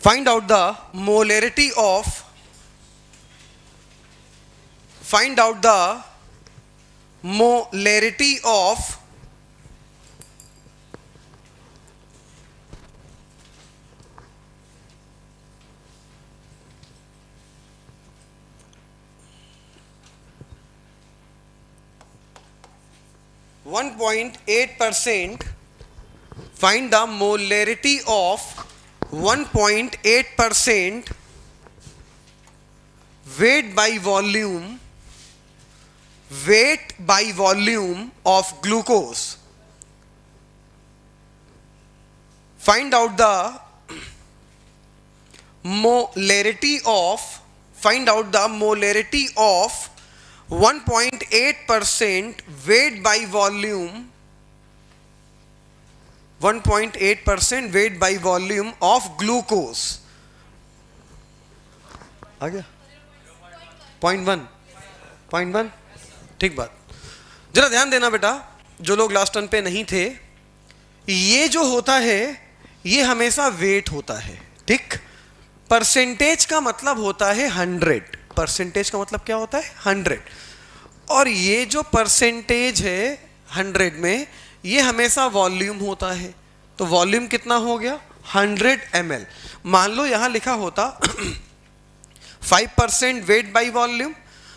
Find out the molarity of, find out the molarity of 1.8%. Find the molarity of 1.8% weight by volume, weight by volume of glucose. Find out the molarity of, find out the molarity of 1.8% weight by volume, 1.8% weight by volume of glucose. आ गया 0.1 ठीक बात। जरा ध्यान देना बेटा, जो लोग last turn पे नहीं थे, ये जो होता है ये हमेशा वेट होता है, ठीक। परसेंटेज का मतलब होता है 100, परसेंटेज का मतलब क्या होता है 100, और ये जो परसेंटेज है 100 में ये हमेशा वॉल्यूम होता है। तो वॉल्यूम कितना हो गया 100 ml। मान लो यहां लिखा होता 5% वेट बाई वॉल्यूम,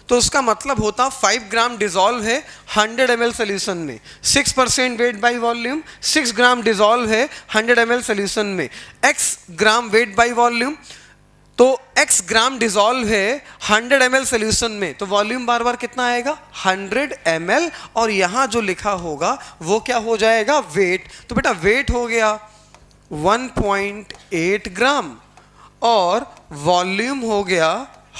तो उसका मतलब होता 5 ग्राम डिजॉल्व है 100 ml सोल्यूशन में। 6% weight by volume, 6 gram dissolve है 100 ml सोल्यूशन में। x gram weight by volume, तो x ग्राम डिजॉल्व है 100 ml सोल्यूशन में, तो वॉल्यूम बार बार कितना आएगा 100 ml, और यहां जो लिखा होगा वो क्या हो जाएगा वेट। तो बेटा वेट हो गया 1.8 ग्राम और वॉल्यूम हो गया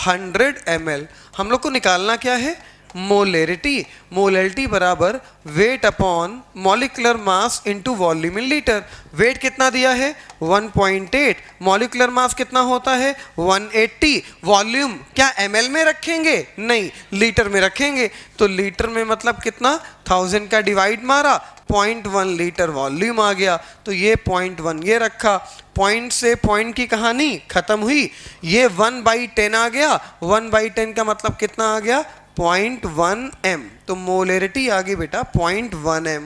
100 ml। हम लोग को निकालना क्या है मोलेरिटी। मोलेरिटी बराबर weight upon molecular mass into volume in litre. Weight कितना दिया है 1.8, मॉलिक्यूलर मास कितना होता है 180, वॉल्यूम क्या ml में रखेंगे नहीं लीटर में रखेंगे, तो लीटर में मतलब कितना 1000 का डिवाइड मारा 0.1 लीटर वॉल्यूम आ गया। तो ये 0.1 ये रखा, पॉइंट से पॉइंट की कहानी खत्म हुई। ये 1/10 आ गया, 1/10 का मतलब कितना आ गया 0.1 m। तो मोलेरिटी आ गई बेटा 0.1 m,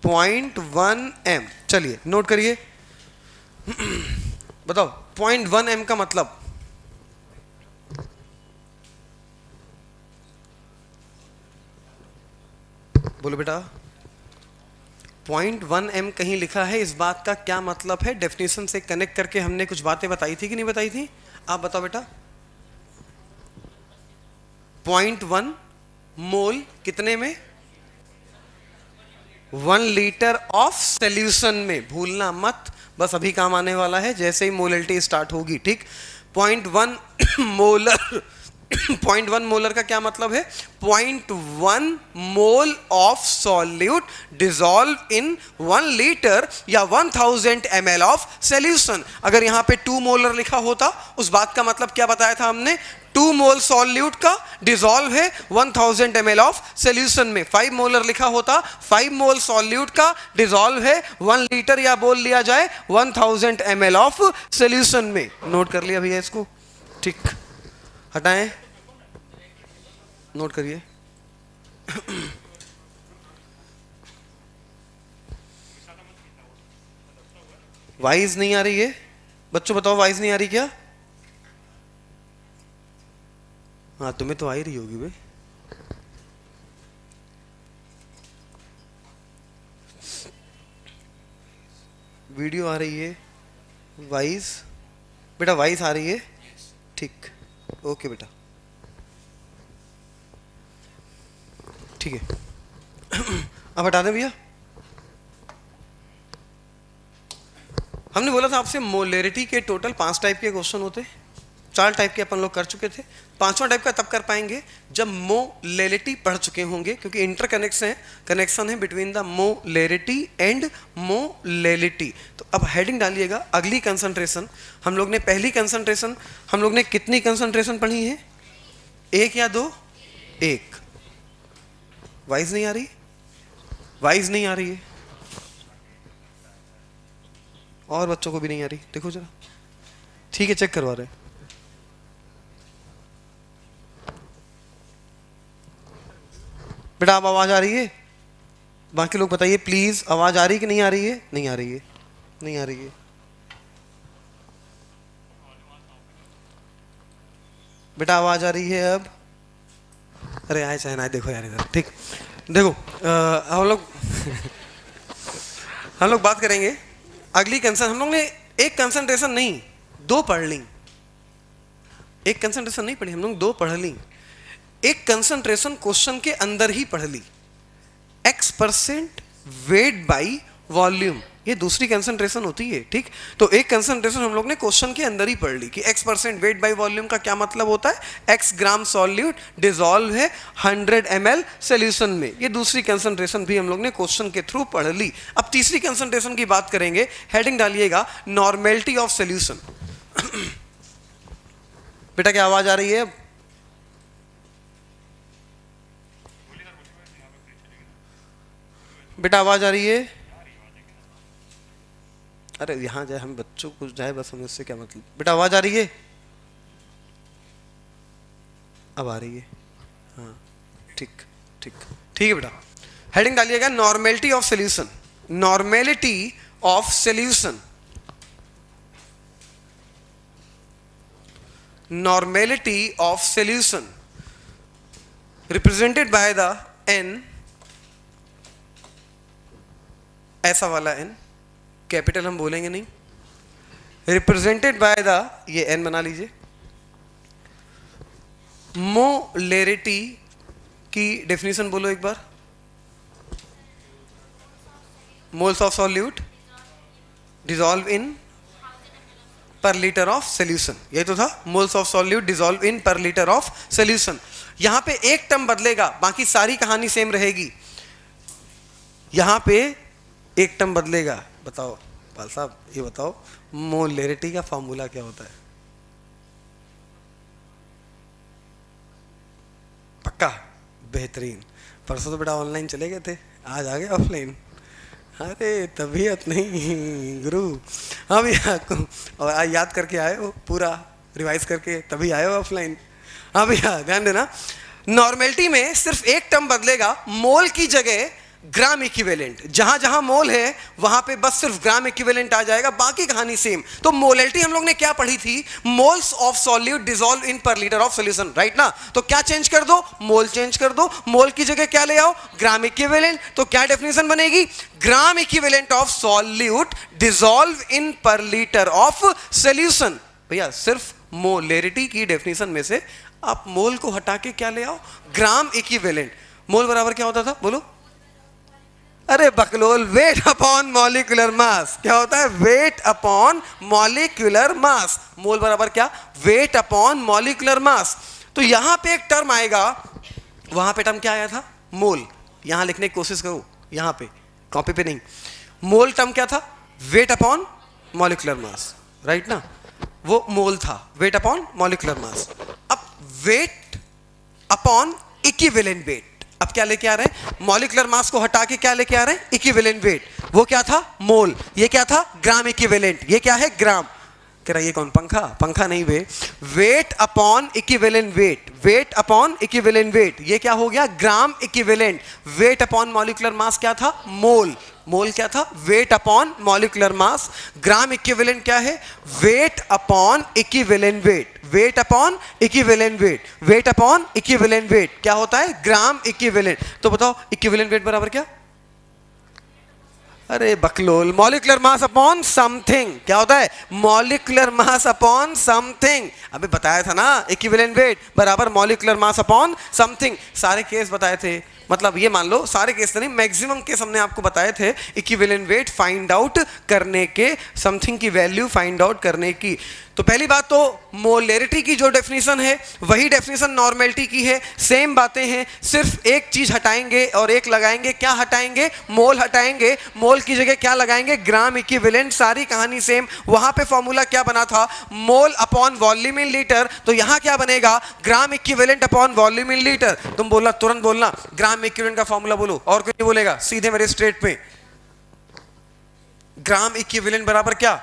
0.1 m। चलिए नोट करिए बताओ 0.1 m का मतलब, बोलो बेटा 0.1 m कहीं लिखा है, इस बात का क्या मतलब है। डेफिनेशन से कनेक्ट करके हमने कुछ बातें बताई थी कि नहीं बताई थी, आप बताओ बेटा। 0.1 मोल कितने में 1 लीटर ऑफ सॉल्यूशन में, भूलना मत, बस अभी काम आने वाला है जैसे ही मोलरिटी स्टार्ट होगी, ठीक। 0.1 मोलर 0.1 मोलर का क्या मतलब है 0.1 मोल of solute dissolve in 1 litre या 1000 ml ऑफ सॉल्यूशन। अगर यहां पे 2 मोलर लिखा होता उस बात का मतलब क्या बताया था हमने, 2 मोल सॉल्यूट का डिसॉल्व है 1000 ml ऑफ सॉल्यूशन में। 5 मोलर लिखा होता 5 मोल सॉल्यूट का डिसॉल्व है 1 लीटर या बोल लिया जाए 1000 ml ऑफ सॉल्यूशन में। नोट कर लिया भैया इसको, ठीक। हटाएं, नोट करिए वाइज नहीं आ रही है बच्चों, बताओ वाइज नहीं आ रही क्या। हाँ तुम्हें तो आ ही रही होगी भाई। वीडियो आ रही है वाइज, बेटा वाइज आ रही है, ठीक ओके बेटा ठीक है। अब हटा दें भैया। हमने बोला था आपसे मोलेरिटी के टोटल 5 टाइप के क्वेश्चन होते, 4 टाइप के अपन लोग कर चुके थे। 5वां टाइप का तब कर पाएंगे जब मोलेरिटी पढ़ चुके होंगे, क्योंकि कनेक्शन है बिटवीन द मोलेरिटी एंड मोलेलिटी। तो अब हेडिंग डालिएगा अगली कंसंट्रेशन। हम लोग ने पहली कंसंट्रेशन, हम लोग ने कितनी कंसंट्रेशन पढ़ी है 1 या 2, 1। वाइज नहीं आ रही, वाइज नहीं आ रही है, और बच्चों को भी नहीं आ रही, देखो जरा ठीक है, चेक करवा रहे हैं। बेटा अब आवाज आ रही है? बाकी लोग बताइए प्लीज, आवाज आ रही है कि नहीं आ रही है? नहीं आ रही है, नहीं आ रही है। बेटा आवाज आ रही है अब? अरे आए चाहे ना, देखो यार इधर, ठीक। देखो हम लोग हम लोग बात करेंगे अगली कंसंट्रेशन। हम लोग ने एक कंसंट्रेशन नहीं, दो पढ़ ली। एक कंसंट्रेशन नहीं पढ़ी हम लोग, दो पढ़ ली। एक कंसंट्रेशन क्वेश्चन के अंदर ही पढ़ ली, X% वेट बाई वॉल्यूम, ये दूसरी कंसंट्रेशन होती है, ठीक। तो एक कंसंट्रेशन हम लोग ने क्वेश्चन के अंदर ही पढ़ ली कि X% वेट बाई वॉल्यूम का क्या मतलब होता है, X ग्राम सॉल्यूट डिसॉल्व है 100 ml सोल्यूशन में। ये दूसरी कंसंट्रेशन भी हम लोग ने क्वेश्चन के थ्रू पढ़ ली। अब तीसरी कंसंट्रेशन की बात करेंगे, हेडिंग डालिएगा नॉर्मेलिटी ऑफ सोल्यूशन। बेटा क्या आवाज आ रही है? बेटा आवाज आ रही है? अरे यहाँ जाए हम बच्चों को जाए बस, हमें उससे क्या मतलब। बेटा आवाज आ रही है? अब आ रही है, हाँ ठीक ठीक ठीक है बेटा। हेडिंग डालिएगा normality of solution. Normality of solution, normality of solution represented by the n, ऐसा वाला n, कैपिटल हम बोलेंगे नहीं, रिप्रेजेंटेड बाय द, ये n बना लीजिए। मोलेरिटी की डेफिनेशन बोलो एक बार। Moles of solute dissolve in per litre of solution, ये तो था। Moles of solute dissolve in per litre of solution. यहां पे एक टर्म बदलेगा, बाकी सारी कहानी सेम रहेगी। यहां पे एक टर्म बदलेगा। बताओ पाल साहब, ये बताओ मोलेरिटी का फॉर्मूला क्या होता है? पक्का? बेहतरीन। परसों तो बेटा ऑनलाइन चले गए थे, आज आ गए ऑफलाइन। अरे तबीयत नहीं गुरु। हाँ भैया, और याद करके आए हो, पूरा रिवाइज करके तभी आए हो ऑफलाइन। हाँ भैया ध्यान देना, नॉर्मेलिटी में सिर्फ एक टर्म बदलेगा, मोल की जगह ग्राम इक्विवेलेंट। जहां जहां मोल है वहां पे बस सिर्फ ग्राम इक्विवेलेंट आ जाएगा, बाकी कहानी सेम। तो मोलेरिटी हम लोग ने क्या पढ़ी थी? Moles of solute dissolve in per litre of solution, right ना। तो क्या चेंज कर दो? मोल चेंज कर दो, मोल की जगह क्या ले आओ? ग्राम इक्विवेलेंट। तो क्या डेफिनेशन बनेगी? ग्राम equivalent of solute dissolve in per litre of solution. भैया सिर्फ मोलेरिटी की डेफिनेशन में से आप मोल को हटा के क्या ले आओ? Gram equivalent. मोल बराबर क्या होता था बोलो? अरे बकलोल, वेट अपॉन मॉलिक्यूलर मास। क्या होता है? Weight upon molecular mass. Mole बराबर क्या? Weight upon molecular mass. तो यहां पे एक टर्म आएगा, वहां पे टर्म क्या आया था? मोल। यहां लिखने की कोशिश करो, यहां पे कॉपी पे नहीं। मोल टर्म क्या था? वेट अपॉन मॉलिक्यूलर मास, राइट ना। वो मोल था, वेट अपॉन मॉलिक्यूलर मास। अब वेट अपॉन इक्विवेलेंट वेट, अब क्या लेके आ रहे हैं? मॉलिक्यूलर मास को हटा के क्या लेके आ रहे हैं? Equivalent weight. वो क्या था? मोल। ये क्या था? Gram equivalent. ये क्या है? ग्राम। कह रहा ये कौन? पंखा? पंखा नहीं बे। Weight upon equivalent weight, weight upon equivalent weight, ये क्या हो गया? Gram equivalent. Weight upon molecular mass क्या था? मोल। मोल क्या था? Weight upon molecular mass. Gram equivalent क्या है? Weight upon equivalent weight, weight upon equivalent weight, weight upon equivalent weight क्या होता है? Gram equivalent. तो बताओ इक्विवेलेंट वेट बराबर क्या? अरे बकलोल, मॉलिक्यूलर मास अपॉन समथिंग। क्या होता है? Molecular mass upon something. अभी बताया था ना, इक्विवेलेंट वेट बराबर मॉलिक्यूलर मास अपॉन समथिंग। सारे केस बताए थे, मतलब ये मान लो सारे केस नहीं, मैक्सिमम केस हमने आपको बताए थे इक्विवेलेंट वेट फाइंड आउट करने के, समथिंग की वैल्यू फाइंड आउट करने की। तो पहली बात तो मोलेरिटी की जो डेफिनेशन है वही डेफिनेशन नॉर्मेलिटी की है, सेम बातें हैं, सिर्फ एक चीज हटाएंगे और एक लगाएंगे। क्या हटाएंगे? मोल हटाएंगे, मोल की जगह क्या लगाएंगे? Gram equivalent. सारी कहानी सेम। वहां पे फॉर्मूला क्या बना था? Mole upon volume in litre. तो यहां क्या बनेगा? Gram equivalent upon volume in litre. तुम बोलना, तुरंत बोलना ग्राम इक्विवेलेंट का फॉर्मूला बोलो, और कोई नहीं बोलेगा, सीधे मेरे स्ट्रेट पे। ग्राम इक्विवेलेंट बराबर क्या?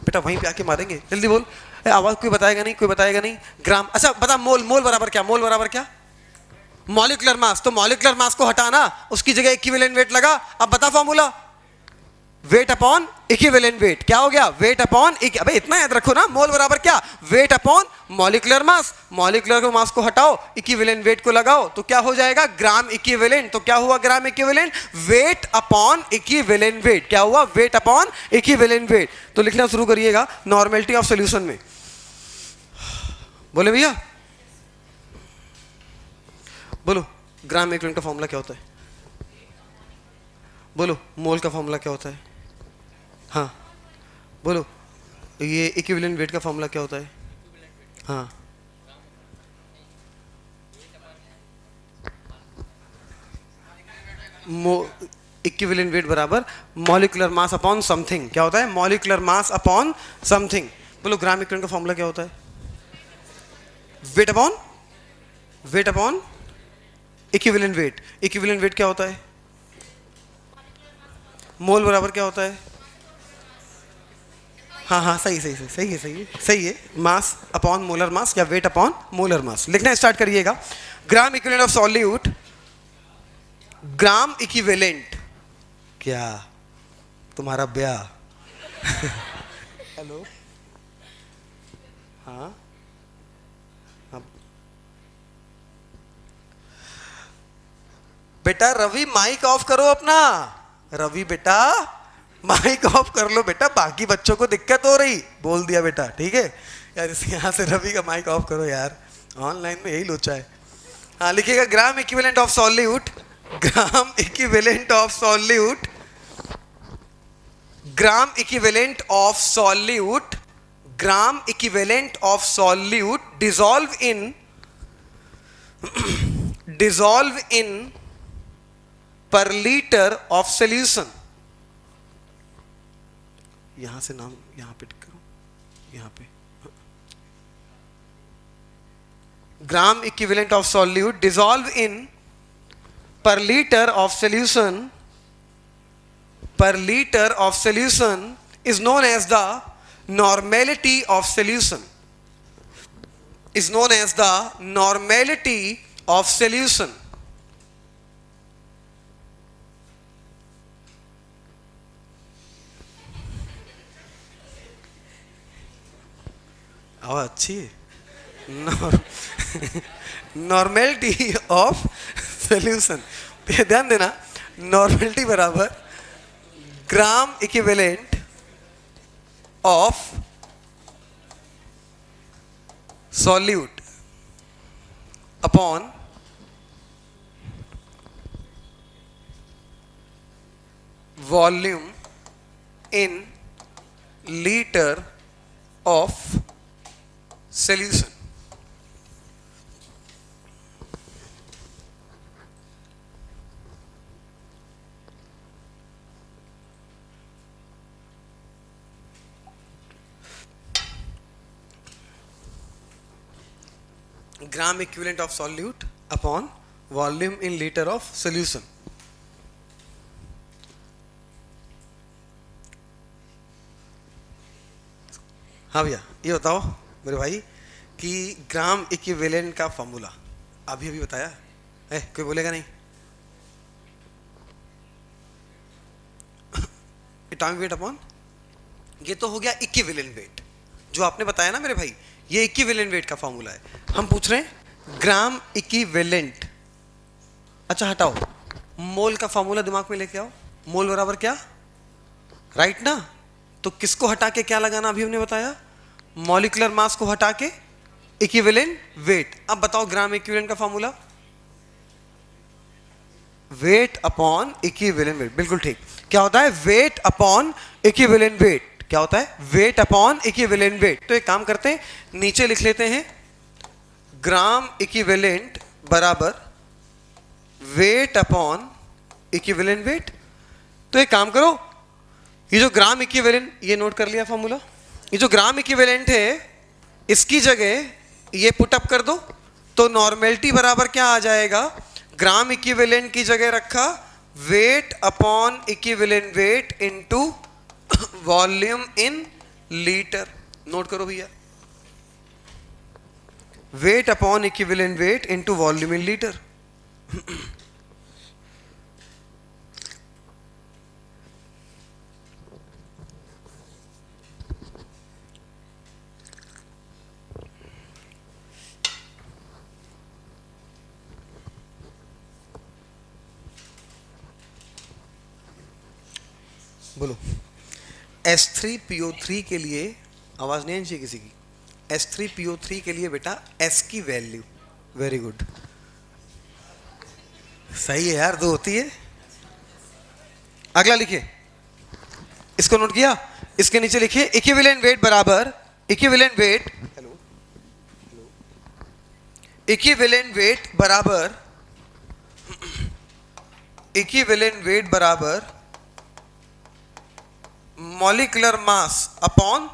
बेटा वहीं पे आके मारेंगे, जल्दी बोल। आवाज कोई बताएगा नहीं, कोई बताएगा नहीं। ग्राम, अच्छा बता मोल, मोल बराबर क्या, मोल बराबर क्या? Molecular mass. तो मॉलिक्यूलर मास को हटाना, उसकी जगह इक्विवेलेंट वेट लगा। अब बता formula, wait upon equivalent weight. क्या हो गया? वेट अपॉन, अबे इतना याद रखो ना, मोल बराबर क्या? वेट अपॉन मॉलिक्यूलर मास। मॉलिक्यूलर मास को हटाओ, इक्विवेलेंट वेट को लगाओ, तो क्या हो जाएगा? ग्राम इक्विवेलेंट। तो क्या हुआ ग्राम equivalent? Weight upon equivalent weight. क्या हुआ? Wait upon equivalent wait. तो लिखना शुरू करिएगा नॉर्मेलिटी ऑफ सॉल्यूशन में। बोले भैया, बोलो ग्राम इक्विवेलेंट का फॉर्मूला क्या होता है? बोलो मोल का फॉर्मूला क्या होता है? हाँ बोलो, ये इक्विवेलेंट वेट का फॉर्मूला क्या होता है? हाँ इक्विवेलेंट वेट बराबर मॉलिक्यूलर मास अपॉन समथिंग। क्या होता है? Molecular mass upon something. बोलो ग्राम इक्विवेलेंट का फॉर्मूला क्या होता है? Weight upon, wait upon equivalent wait. Equivalent weight क्या होता है? मोल बराबर क्या होता है? हाँ हाँ सही सही सही सही है, सही है, सही है। मास अपॉन मोलर मास या वेट अपॉन मोलर मास। लिखना स्टार्ट करिएगा। ग्राम equivalent of solute, gram equivalent क्या? तुम्हारा ब्याह। हेलो, हाँ हाँ बेटा रवि माइक ऑफ करो अपना। रवि बेटा माइक ऑफ कर लो बेटा, बाकी बच्चों को दिक्कत हो रही। बोल दिया बेटा, ठीक है यार। इस यहाँ से रवि का माइक ऑफ करो यार, ऑनलाइन में यही लोचा है। हाँ लिखिएगा ग्राम equivalent of solute, gram equivalent of solute, gram equivalent of solute, gram equivalent of solute dissolve in per liter of solution। यहां से नाम यहां पे टिक करो, यहां पे ग्राम equivalent of solute dissolve in per liter of solution, per liter of solution is known as the normality of solution, is known as the normality of solution। आवाज अच्छी है। नॉर्मेलिटी ऑफ सोल्यूशन, ध्यान देना, नॉर्मेलिटी बराबर ग्राम equivalent of solute upon volume in litre of solution। Gram equivalent of solute upon volume in litre of solution. हाँ भैया ये बताओ मेरे भाई कि ग्राम इक्विवेलेंट का फॉर्मूला अभी अभी बताया है, कोई बोलेगा नहीं? एटॉमिक वेट अपॉन, ये तो हो गया इक्विवेलेंट वेट जो आपने बताया ना मेरे भाई, ये इक्विवेलेंट वेट का फॉर्मूला है। हम पूछ रहे हैं ग्राम इक्विवेलेंट। अच्छा हटाओ, मोल का फॉर्मूला दिमाग में लेके आओ। मोल बराबर क्या? राइट ना? तो किसको हटा के क्या लगाना अभी हमने बताया? मॉलिक्यूलर मास को हटा के इक्विवेलेंट वेट। अब बताओ ग्राम इक्विवेलेंट का formula, wait upon equivalent wait. बिल्कुल ठीक। क्या होता है? Weight upon equivalent weight. क्या होता है? Weight upon equivalent wait. तो एक काम करते हैं, नीचे लिख लेते हैं ग्राम इक्विवेलेंट बराबर वेट अपॉन इक्विवेलेंट वेट। तो एक काम करो, ये जो ग्राम इक्विवेलेंट, ये नोट कर लिया फॉर्मूला, ये जो ग्राम इक्विवेलेंट है इसकी जगह ये पुटअप कर दो। तो नॉर्मेलिटी बराबर क्या आ जाएगा? ग्राम इक्विवेलेंट की जगह रखा wait upon equivalent weight into volume in litre. Note करो भैया, wait upon equivalent weight into volume in litre. बोलो, S3PO3 के लिए, आवाज नहीं आनी चाहिए किसी की, S3PO3 के लिए बेटा S की वैल्यू, वेरी गुड, सही है यार, 2 होती है। अगला लिखिए, इसको नोट किया, इसके नीचे लिखिए इक्विवेलेंट वेट बराबर, equivalent wait, hello, equivalent weight बराबर, इक्विवेलेंट वेट बराबर मॉलिक्यूलर मास अपॉन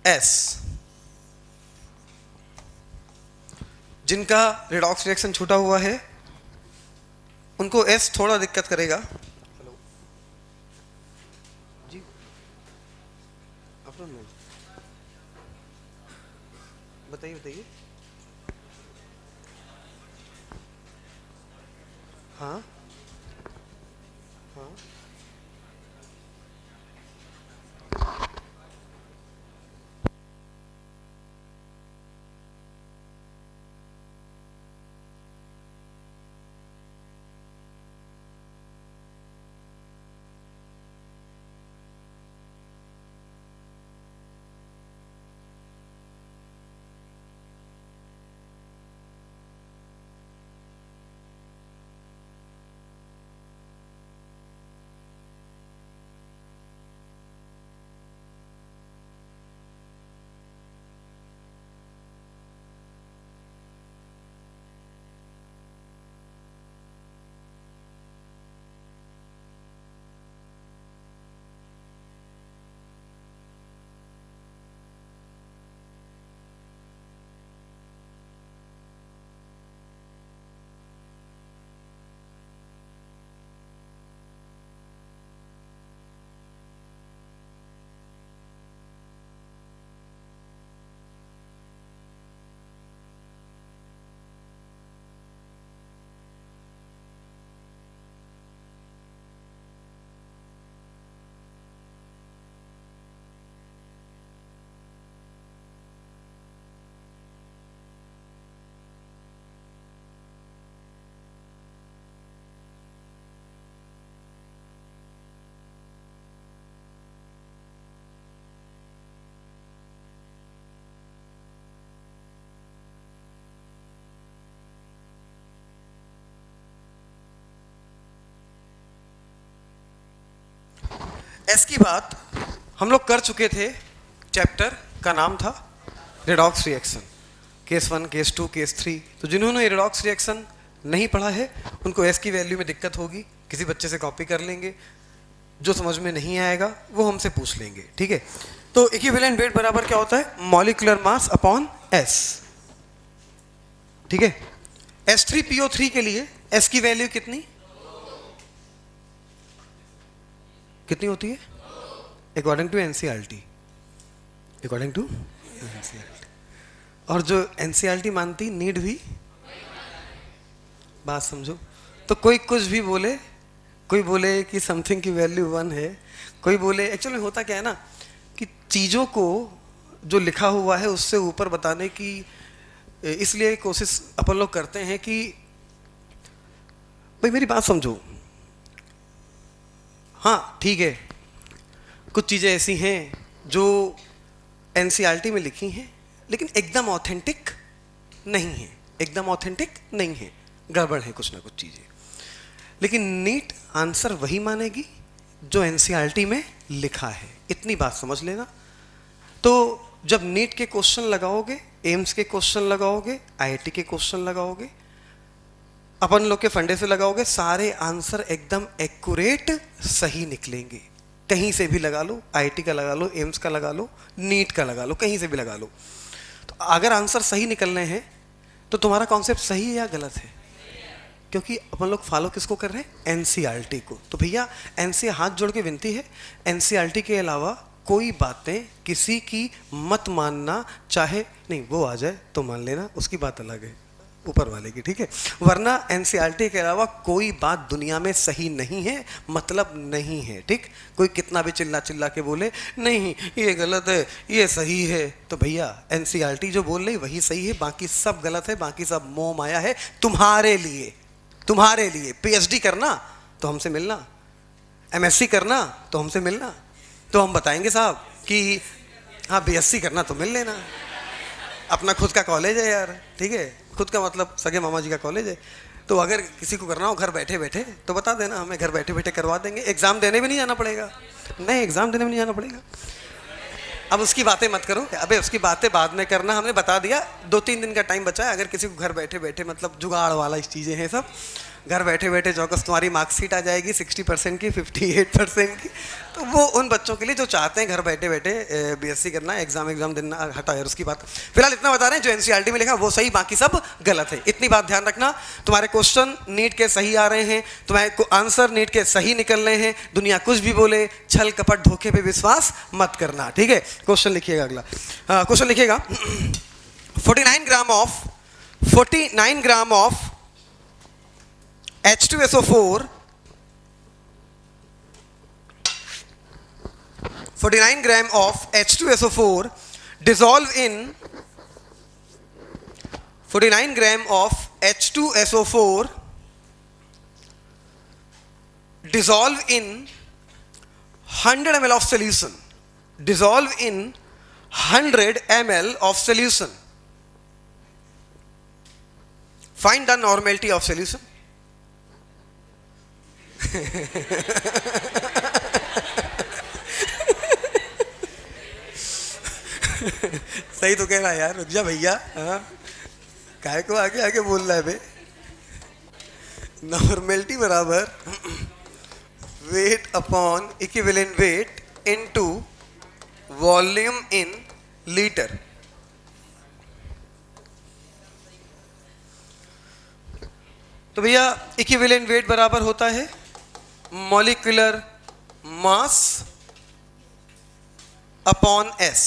S। जिनका रिडॉक्स रिएक्शन छूटा हुआ है उनको S थोड़ा दिक्कत करेगा। हेलो जी, आफ्टरनून, बताइए बताइए। हाँ हाँ, S की बात हम लोग कर चुके थे, चैप्टर का नाम था redox reaction, case 1, case 2, case 3। तो जिन्होंने रिडॉक्स रिएक्शन नहीं पढ़ा है उनको S की वैल्यू में दिक्कत होगी, किसी बच्चे से कॉपी कर लेंगे, जो समझ में नहीं आएगा वो हमसे पूछ लेंगे, ठीक है। तो इक्विवेलेंट वेट बराबर क्या होता है, मॉलिक्यूलर मास अपॉन S, ठीक है। S3PO3 के लिए S की वैल्यू कितनी कितनी होती है, according to NCERT, according to NCERT. और जो एनसीईआरटी मानती नीड भी, बात समझो। तो कोई कुछ भी बोले, कोई बोले कि समथिंग की वैल्यू 1 है, कोई बोले, एक्चुअली में होता क्या है ना कि चीज़ों को जो लिखा हुआ है उससे ऊपर बताने की इसलिए कोशिश अपन लोग करते हैं कि भाई मेरी बात समझो। हाँ ठीक है, कुछ चीज़ें ऐसी हैं जो एनसीईआरटी में लिखी हैं लेकिन एकदम ऑथेंटिक नहीं है, एकदम ऑथेंटिक नहीं है, गड़बड़ है कुछ ना कुछ चीज़ें। लेकिन नीट आंसर वही मानेगी जो एनसीईआरटी में लिखा है, इतनी बात समझ लेना। तो जब नीट के क्वेश्चन लगाओगे, एम्स के क्वेश्चन लगाओगे, आईआईटी के क्वेश्चन लगाओगे, अपन लोग के फंडे से लगाओगे, सारे आंसर एकदम एक्यूरेट सही निकलेंगे। कहीं से भी लगा लो, आईआईटी का लगा लो, एम्स का लगा लो, नीट का लगा लो, कहीं से भी लगा लो। तो अगर आंसर सही निकलने हैं तो तुम्हारा कॉन्सेप्ट सही है या गलत है, क्योंकि अपन लोग फॉलो किसको कर रहे हैं, एनसीईआरटी को। तो भैया एनसीईआरटी, हाथ जोड़ के विनती है, एनसीईआरटी के अलावा कोई बातें किसी की मत मानना, चाहे नहीं वो आ जाए तो मान लेना, उसकी बात अलग है ऊपर वाले की, ठीक है। वरना एनसीईआरटी के अलावा कोई बात दुनिया में सही नहीं है, मतलब नहीं है, ठीक। कोई कितना भी चिल्ला चिल्ला के बोले नहीं ये गलत है ये सही है, तो भैया एनसीईआरटी जो बोल रही वही सही है, बाकी सब गलत है, बाकी सब मोह माया है तुम्हारे लिए। तुम्हारे लिए पीएचडी करना तो हमसे मिलना, एमएससी करना तो हमसे मिलना, तो हम बताएंगे साहब कि हाँ बीएससी करना तो मिल लेना। अपना खुद का कॉलेज है यार, ठीक है, खुद का मतलब सगे मामा जी का कॉलेज है। तो अगर किसी को करना हो घर बैठे बैठे तो बता देना, हमें घर बैठे बैठे करवा देंगे, एग्जाम देने भी नहीं जाना पड़ेगा। नहीं, एग्जाम देने भी नहीं जाना पड़ेगा। अब उसकी बातें मत करो, अबे उसकी बातें बाद में करना, हमने बता दिया। 2-3 दिन का टाइम बचा है, अगर किसी को घर बैठे बैठे मतलब जुगाड़ वाला इस चीज़ें हैं सब, घर बैठे बैठे चौकस तुम्हारी मार्कशीट आ जाएगी 60% की, 58% की, तो वो उन बच्चों के लिए जो चाहते हैं घर बैठे बैठे बीएससी करना, एग्जाम देना, हटा यार उसकी बात। फिलहाल इतना बता रहे हैं जो एनसीईआरटी में लिखा वो सही, बाकी सब गलत है, इतनी बात ध्यान रखना। तुम्हारे क्वेश्चन नीट के सही आ रहे हैं, तुम्हारे आंसर नीट के सही निकल रहे हैं, दुनिया कुछ भी बोले छल कपट धोखे पे विश्वास मत करना, ठीक है। क्वेश्चन लिखिएगा, अगला क्वेश्चन लिखिएगा। 49 gram of H2SO4, 49 gram of H2SO4 dissolve in 49 gram of H2SO4 dissolve in 100 ml of solution. Dissolve in 100 ml of solution. Find the normality of solution. सही तो कह रहा है यार, रुक जा भैया, हाँ काहे को आगे आगे बोल रहा है बे। नॉर्मेलिटी बराबर weight upon equivalent weight into volume in litre. तो भैया इक्विवेलेंट वेट बराबर होता है मॉलिक्यूलर मास अपॉन एस।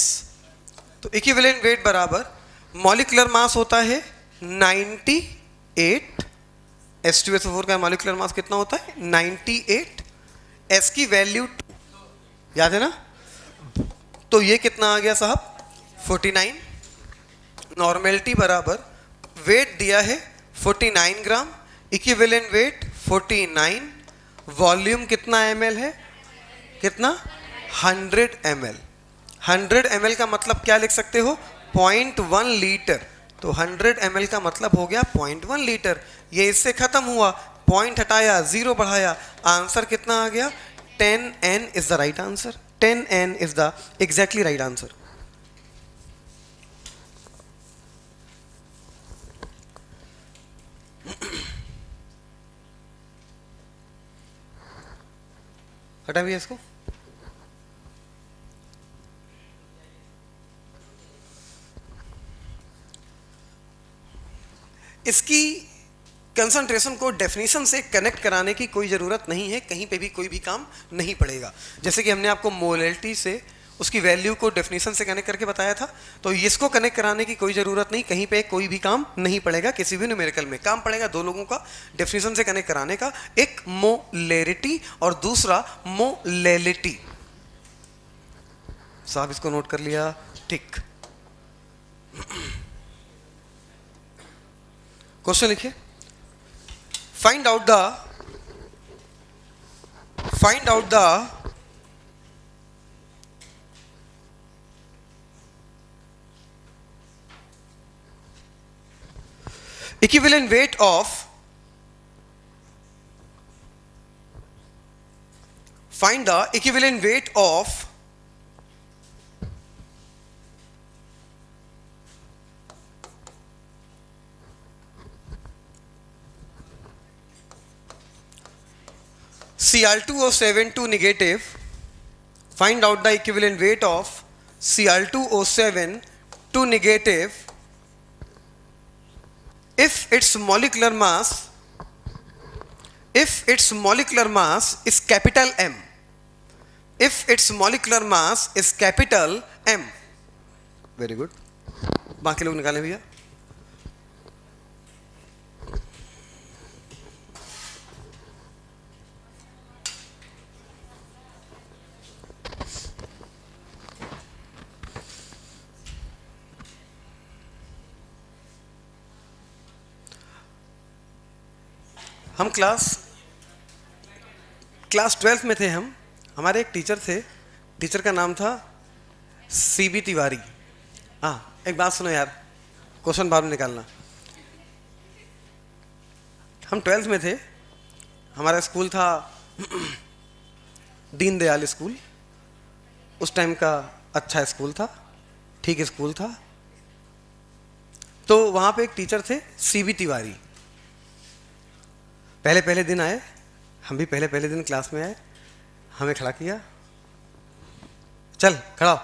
तो इक्विवेलेंट वेट बराबर मॉलिक्यूलर मास होता है 98, H2SO4 का मॉलिक्यूलर मास कितना होता है 98, एस की वैल्यू 2, याद है ना। तो ये कितना आ गया साहब 49। नॉर्मेलिटी बराबर वेट दिया है 49 ग्राम, इक्विवेलेंट वेट 49, वॉल्यूम कितना ml है, कितना 100 ml। 100 ml का मतलब क्या लिख सकते हो 0.1 लीटर। तो 100 ml का मतलब हो गया 0.1 लीटर। ये इससे खत्म हुआ, पॉइंट हटाया, 0 बढ़ाया, आंसर कितना आ गया 10N is the right answer. 10N is the exactly right answer. हटा भी इसको। इसकी कंसंट्रेशन को डेफिनेशन से कनेक्ट कराने की कोई ज़रूरत नहीं है, कहीं पे भी कोई भी काम नहीं पड़ेगा। जैसे कि हमने आपको मोलैलिटी से उसकी वैल्यू को डेफिनेशन से कनेक्ट करके बताया था, तो इसको कनेक्ट कराने की कोई ज़रूरत नहीं, कहीं पे कोई भी काम नहीं पड़ेगा। किसी भी न्यूमेरिकल में काम पड़ेगा दो लोगों का डेफिनेशन से कनेक्ट कराने का, एक मोलैरिटी और दूसरा मोलैलिटी। साहब इसको नोट कर लिया, ठीक। क्वेश्चन लिखिए, find out the equivalent weight of find the equivalent weight of Cr2O7 2 negative. Find out the equivalent weight of Cr2O7 2 negative if its molecular mass is capital M. if its molecular mass is capital M. Very good. बाकी लोग निकालें भैया. हम class 12th में थे. हम हमारे एक टीचर थे. टीचर का नाम था CB तिवारी. हाँ, एक बात सुनो यार, क्वेश्चन बाद में निकालना. हम 12th में थे. हमारा स्कूल था दीनदयाल स्कूल. उस टाइम का अच्छा स्कूल था, ठीक स्कूल था. तो वहाँ पे एक टीचर थे CB तिवारी. पहले दिन आए, हम भी पहले दिन क्लास में आए. हमें खड़ा किया, चल खड़ा हो,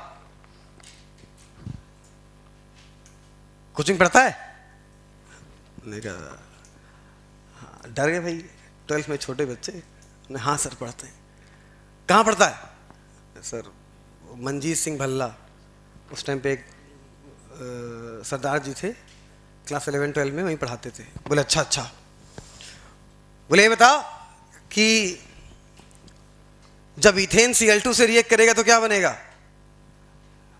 कोचिंग पढ़ता है? मैंने कहा डर गए भाई, 12th में छोटे बच्चे. हाँ सर पढ़ते हैं. कहाँ पढ़ता है? सर मंजीत सिंह भल्ला. उस टाइम पे एक सरदार जी थे, क्लास 11-12 में वहीं पढ़ाते थे. बोले अच्छा. बोले ये बता कि जब इथेन Cl2 से रिएक्ट करेगा तो क्या बनेगा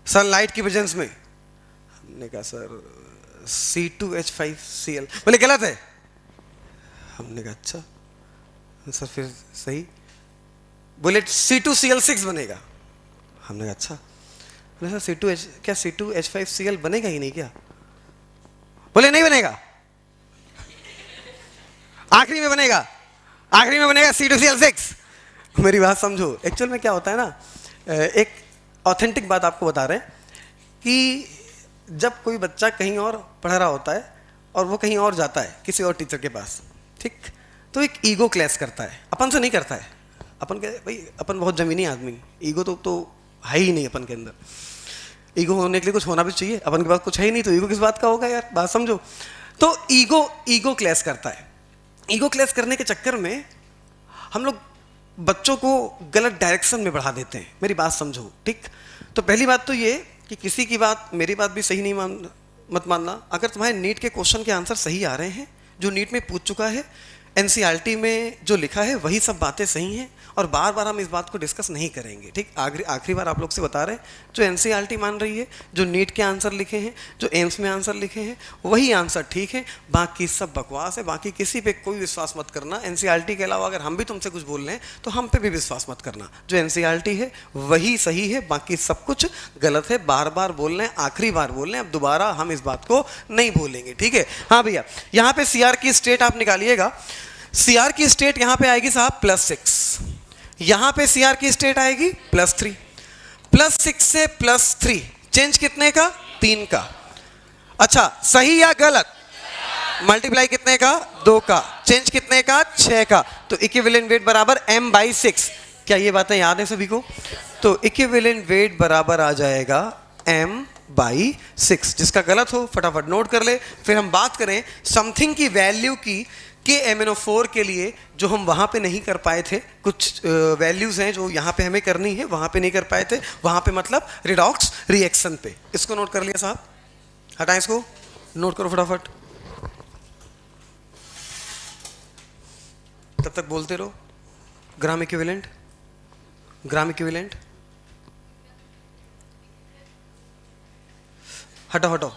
सनलाइट की प्रेजेंस में? हमने कहा सर C2H5Cl. बोले गलत है. हमने कहा अच्छा सर फिर सही. बोले C2Cl6 बनेगा. हमने कहा अच्छा. बोले सर क्या C2H5Cl बनेगा ही नहीं क्या? बोले नहीं बनेगा, आखिरी में बनेगा C2Cl6. मेरी बात समझो. एक्चुअल में क्या होता है ना, एक ऑथेंटिक बात आपको बता रहे हैं कि जब कोई बच्चा कहीं और पढ़ रहा होता है और वो कहीं और जाता है किसी और टीचर के पास, ठीक, तो एक ईगो क्लैश करता है. अपन से नहीं करता है. अपन के भाई अपन बहुत जमीनी आदमी. ईगो तो है ही नहीं अपन के अंदर. ईगो होने के लिए कुछ होना भी चाहिए. अपन के पास कुछ है ही नहीं तो ईगो किस बात का होगा यार, बात समझो. तो ईगो क्लैश करता है. ईगो क्लैश करने के चक्कर में हम लोग बच्चों को गलत डायरेक्शन में बढ़ा देते हैं. मेरी बात समझो, ठीक. तो पहली बात तो ये कि किसी की बात, मेरी बात भी सही नहीं मत मानना. अगर तुम्हारे नीट के क्वेश्चन के आंसर सही आ रहे हैं, जो नीट में पूछ चुका है, NCERT में जो लिखा है वही सब बातें सही हैं, और बार बार हम इस बात को डिस्कस नहीं करेंगे, ठीक. आखिरी बार आप लोग से बता रहे हैं, जो NCERT मान रही है, जो नीट के आंसर लिखे हैं, जो एम्स में आंसर लिखे हैं, वही आंसर ठीक है. बाकी सब बकवास है. बाकी किसी पे कोई विश्वास मत करना. NCERT के अलावा अगर हम भी तुमसे कुछ बोल रहे हैं तो हम पे भी विश्वास मत करना. जो NCERT है वही सही है, बाकी सब कुछ गलत है. बार बार बोल रहे हैं, आखिरी बार बोल रहे हैं, अब दोबारा हम इस बात को नहीं बोलेंगे, ठीक है. हाँ भैया, यहाँ पे CR की स्टेट आप निकालिएगा. CR की स्टेट यहाँ पे आएगी साहब +6. यहां पे CR की स्टेट आएगी +3. +6 से +3 चेंज कितने का? 3 का. अच्छा, सही या गलत? मल्टीप्लाई कितने का? 2 का. चेंज कितने का? 6 का. तो इक्विवेलेंट वेट बराबर m/6. क्या ये बातें याद है सभी को? तो इक्विवेलेंट वेट बराबर आ जाएगा m/6. जिसका गलत हो फटाफट नोट कर ले. फिर हम बात करें समथिंग की वैल्यू की KMnO4 के लिए, जो हम वहाँ पे नहीं कर पाए थे. कुछ वैल्यूज़ हैं जो यहाँ पे हमें करनी है, वहाँ पे नहीं कर पाए थे. वहाँ पे मतलब रिडॉक्स रिएक्शन पे. इसको नोट कर लिया साहब? हटाएं इसको, नोट करो फटाफट. तब तक बोलते रहो. ग्राम इक्विवेलेंट, हटाओ.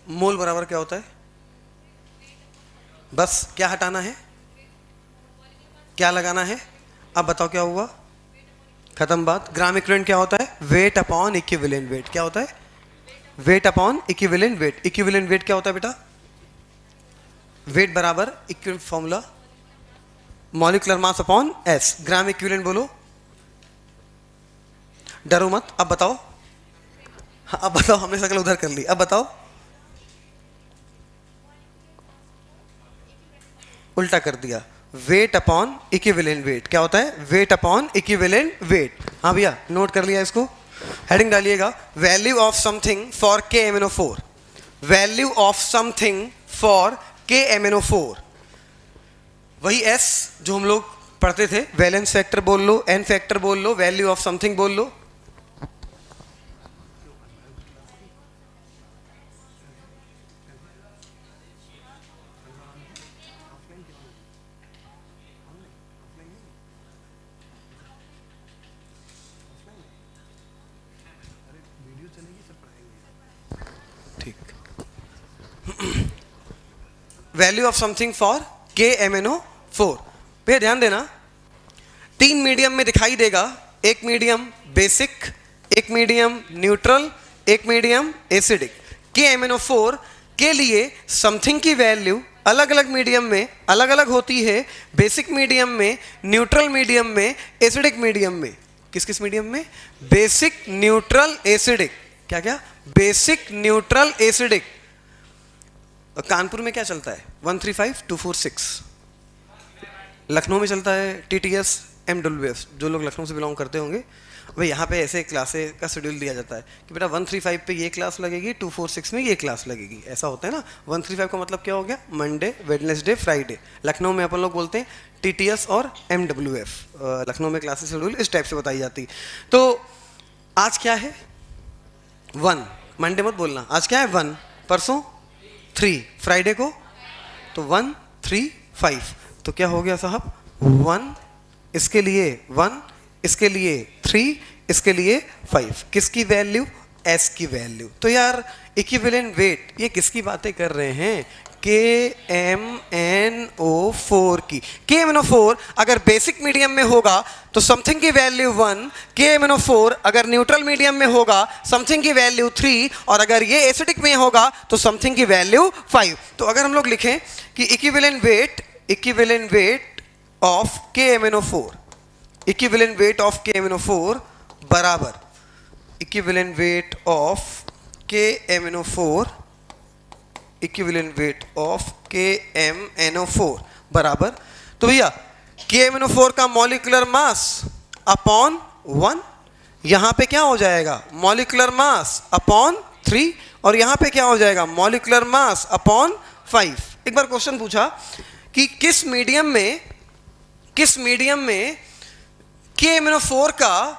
मोल बराबर क्या होता है? बस क्या हटाना है, क्या लगाना है? अब बताओ क्या हुआ? खत्म बात. ग्राम इक्विवेलेंट क्या होता है? Weight upon equivalent weight. क्या होता है? Weight upon equivalent wait. Equivalent weight क्या होता है बेटा? वेट बराबर equivalent formula molecular mass upon S. Gram equivalent बोलो, डरो मत. अब बताओ. हाँ, अब बताओ. हमने शक्ल उधर कर ली. अब बताओ. उल्टा कर दिया. Wait upon equivalent weight. क्या होता है? Weight upon equivalent wait. हाँ भैया, नोट कर लिया इसको. हेडिंग डालिएगा, value of something for KMnO4. Value of something for KMnO4. वही S जो हम लोग पढ़ते थे, वैलेंस फैक्टर बोल लो, एन फैक्टर बोल लो, वैल्यू ऑफ समथिंग बोल लो। ठीक, value of something for KMnO4 पे ध्यान देना। 3 मीडियम में दिखाई देगा, एक मीडियम बेसिक, एक मीडियम न्यूट्रल, एक मीडियम एसिडिक। KMnO4 के लिए समथिंग की वैल्यू अलग अलग मीडियम में अलग अलग होती है, बेसिक मीडियम में, न्यूट्रल मीडियम में, एसिडिक मीडियम में। किस किस मीडियम में? Basic, neutral, acidic. क्या क्या? Basic, neutral, acidic. कानपुर में क्या चलता है? 135 246। लखनऊ में चलता है TTS MWS। जो लोग लखनऊ से बिलोंग करते होंगे, भाई यहाँ पे ऐसे क्लासे का शेड्यूल दिया जाता है कि बेटा 135 पे ये क्लास लगेगी, 246 में ये क्लास लगेगी, ऐसा होता है ना। 135 का मतलब क्या हो गया? Monday, Wednesday, Friday. लखनऊ में अपन लोग बोलते हैं TTS और MWF। लखनऊ में क्लासेस शेड्यूल इस टाइप से बताई जाती। तो आज क्या है? 1। मंडे मत बोलना, आज क्या है? 1। परसों 3, फ्राइडे को तो 1 3 5। तो क्या हो गया साहब? 1 इसके लिए 1, इसके लिए 3, इसके लिए 5। किसकी वैल्यू? S की वैल्यू। तो यार इक्विवेलेंट वेट, ये किसकी बातें कर रहे हैं? KMnO4 की। KMnO4 अगर बेसिक मीडियम में होगा तो समथिंग की वैल्यू 1, KMnO4 अगर न्यूट्रल मीडियम में होगा समथिंग की वैल्यू 3, और अगर ये एसिडिक में होगा तो समथिंग की वैल्यू 5। तो अगर हम लोग लिखें कि equivalent weight of KMnO4, equivalent weight of KMnO4 बराबर equivalent weight of KMnO4, equivalent weight of KMnO4 बराबर, तो भैया KMnO4 का मॉलिक्यूलर मास अपॉन 1, यहां पे क्या हो जाएगा? मॉलिक्यूलर मास अपॉन 3, और यहां पे क्या हो जाएगा? Molecular mass upon 5। एक बार क्वेश्चन पूछा कि किस मीडियम में KMnO4 का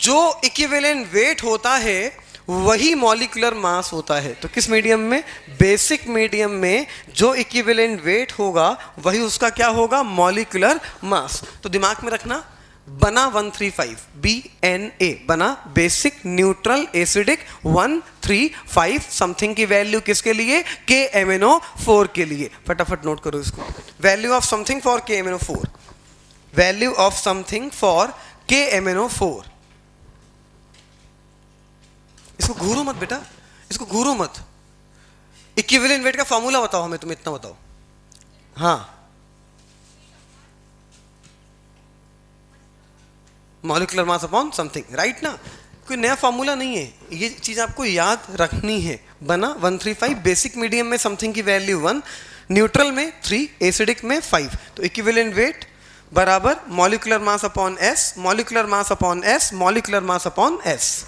जो इक्विवेलेंट वेट होता है वही मॉलिक्यूलर मास होता है। तो किस मीडियम में? बेसिक मीडियम में जो इक्विवेलेंट वेट होगा वही उसका क्या होगा? Molecular mass. तो दिमाग में रखना, बना 135 BNA बना बेसिक, न्यूट्रल, एसिडिक 1 3 5। समथिंग की वैल्यू किसके लिए? KMnO4 के लिए। फटाफट नोट करो इसको। Value of something for KMnO4, value of something for KMnO4। इसको घूरो मत बेटा, इसको घूरो मत। इक्विवेलेंट वेट का फॉर्मूला बताओ हमें, तुम इतना बताओ। हाँ, molecular mass upon something, right ना? कोई नया फॉर्मूला नहीं है, ये चीज आपको याद रखनी है। बना 135 बेसिक मीडियम में समथिंग की वैल्यू 1, न्यूट्रल में 3, एसिडिक में 5। तो इक्विवेलेंट वेट बराबर molecular mass upon S, molecular mass upon S, molecular mass upon S।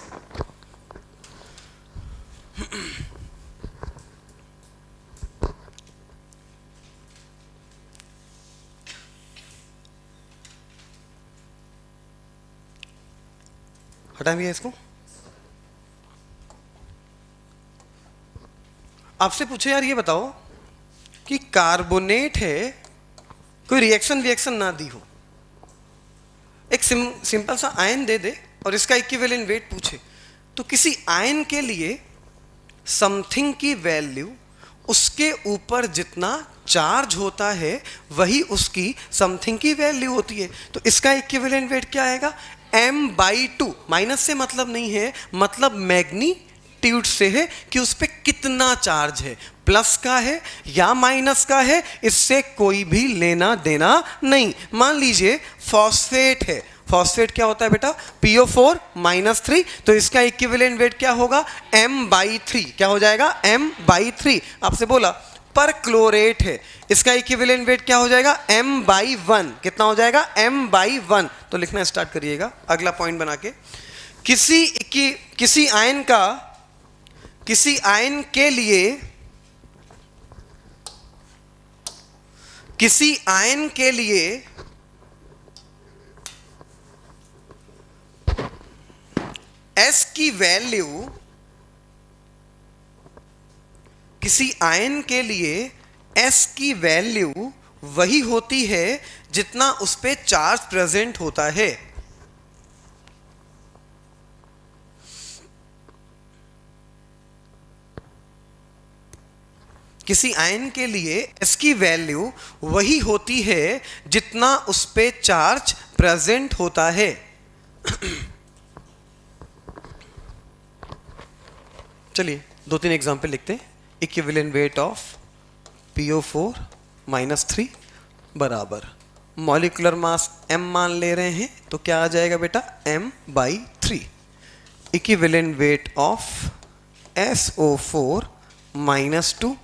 हटा दिया इसको। आपसे पूछे यार ये बताओ कि कार्बोनेट है, कोई रिएक्शन ना दी हो, एक सिंपल सा आयन दे दे और इसका इक्विवेलेंट वेट पूछे, तो किसी आयन के लिए समथिंग की वैल्यू उसके ऊपर जितना चार्ज होता है वही उसकी समथिंग की वैल्यू होती है। तो इसका इक्विवेलेंट वेट क्या आएगा? m/2। माइनस से मतलब नहीं है, मतलब मैग्नीट्यूड से है कि उस पर कितना चार्ज है, प्लस का है या माइनस का है, इससे कोई भी लेना देना नहीं। मान लीजिए फॉस्फेट है, फॉस्फेट क्या होता है बेटा? PO4-3। तो इसका इक्विवेलेंट वेट क्या होगा? m/3। क्या हो जाएगा? m/3। आपसे बोला पर क्लोरेट है, इसका इक्विवेलेंट वेट क्या हो जाएगा? m/1। कितना हो जाएगा? m/1। तो लिखना स्टार्ट करिएगा अगला पॉइंट बना के। किसी आयन के लिए एस की वैल्यू किसी आयन के लिए एस की वैल्यू वही होती है जितना उस पे चार्ज प्रेजेंट होता है। किसी आयन के लिए एस की वैल्यू वही होती है जितना उस पे चार्ज प्रेजेंट होता है। चलिए 2-3 एग्जाम्पल लिखते हैं। इक्विवेलेंट वेट ऑफ PO4 -3 बराबर मॉलिक्यूलर मास m मान ले रहे हैं तो क्या आ जाएगा बेटा m/3। Equivalent weight of SO4 -2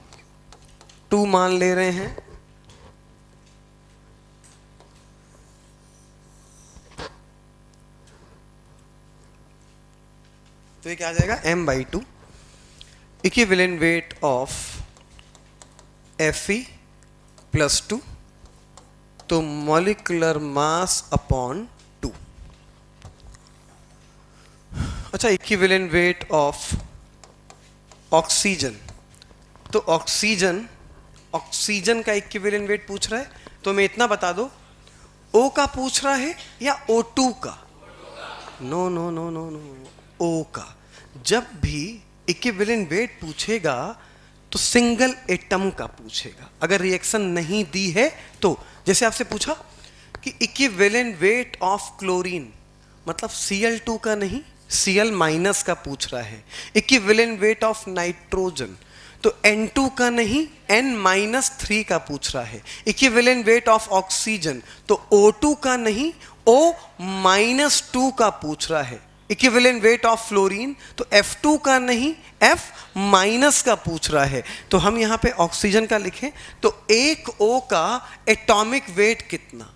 2 मान ले रहे हैं तो ये क्या आ जाएगा m/2। Equivalent weight of Fe +2 तो मॉलिक्यूलर मास अपॉन 2। अच्छा, इक्विवेलेंट वेट ऑफ ऑक्सीजन तो ऑक्सीजन का इक्विवेलेंट वेट पूछ रहा है तो मैं इतना बता दो O का पूछ रहा है या O2 का? No no no no no, O का। जब भी इक्विवेलेंट वेट पूछेगा तो सिंगल एटम का पूछेगा, अगर रिएक्शन नहीं दी है तो। जैसे आपसे पूछा कि इक्विवेलेंट वेट ऑफ क्लोरीन, मतलब Cl2 का नहीं Cl- का पूछ रहा है। इक्विवेलेंट वेट ऑफ नाइट्रोजन तो N2 का नहीं N-3 का पूछ रहा है। इक्विवेलेंट वेट ऑफ ऑक्सीजन तो O2 का नहीं O-2 का पूछ रहा है। इक्विवेलेंट वेट ऑफ फ्लोरीन तो F2 का नहीं F- का पूछ रहा है। तो हम यहाँ पे ऑक्सीजन का लिखें तो एक O का एटॉमिक वेट कितना?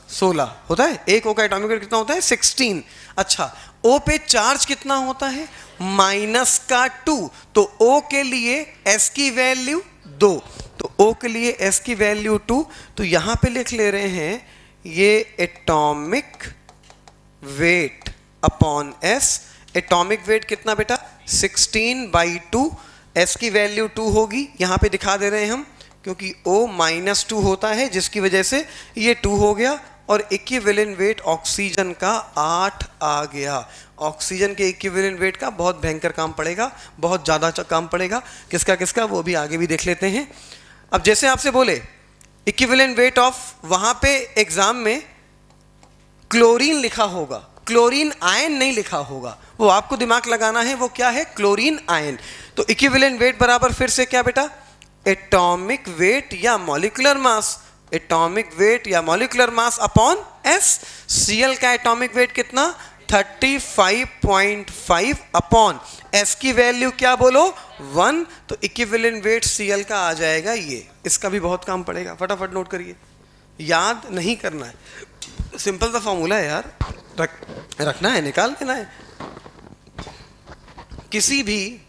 16 होता है। एक O का एटॉमिक वेट कितना होता है? 16। अच्छा, O पे चार्ज कितना होता है? -2। तो O के लिए S की वैल्यू 2, तो O के लिए S की वैल्यू 2। तो यहां पे लिख ले रहे हैं ये atomic weight upon S। Atomic weight कितना बेटा? 16/2। S की वैल्यू 2 होगी, यहां पे दिखा दे रहे हैं हम क्योंकि O-2 होता है जिसकी वजह से ये 2 हो गया। और इक्विवेलेंट वेट ऑक्सीजन का 8 आ गया। ऑक्सीजन के इक्विवेलेंट वेट का बहुत भयंकर काम पड़ेगा, बहुत ज़्यादा काम पड़ेगा। किसका किसका वो भी आगे भी देख लेते हैं। अब जैसे आपसे बोले इक्विवेलेंट वेट ऑफ, वहाँ पे एग्जाम में क्लोरीन लिखा होगा, क्लोरीन आयन नहीं लिखा होगा, वो आपको दिमाग लगाना है वो क्या है? Chlorine ion. तो इक्विवेलेंट वेट बराबर फिर से क्या बेटा? एटॉमिक वेट या मॉलिक्यूलर मास। एटॉमिक वेट या molecular mass upon S। Cl का एटॉमिक वेट कितना? 35.5 अपॉन S की वैल्यू क्या बोलो? 1। तो इक्विवेलेंट वेट Cl का आ जाएगा ये। इसका भी बहुत काम पड़ेगा, फटाफट नोट करिए, याद नहीं करना है, सिंपल सा फॉर्मूला है यार, रखना है, निकाल देना है। किसी भी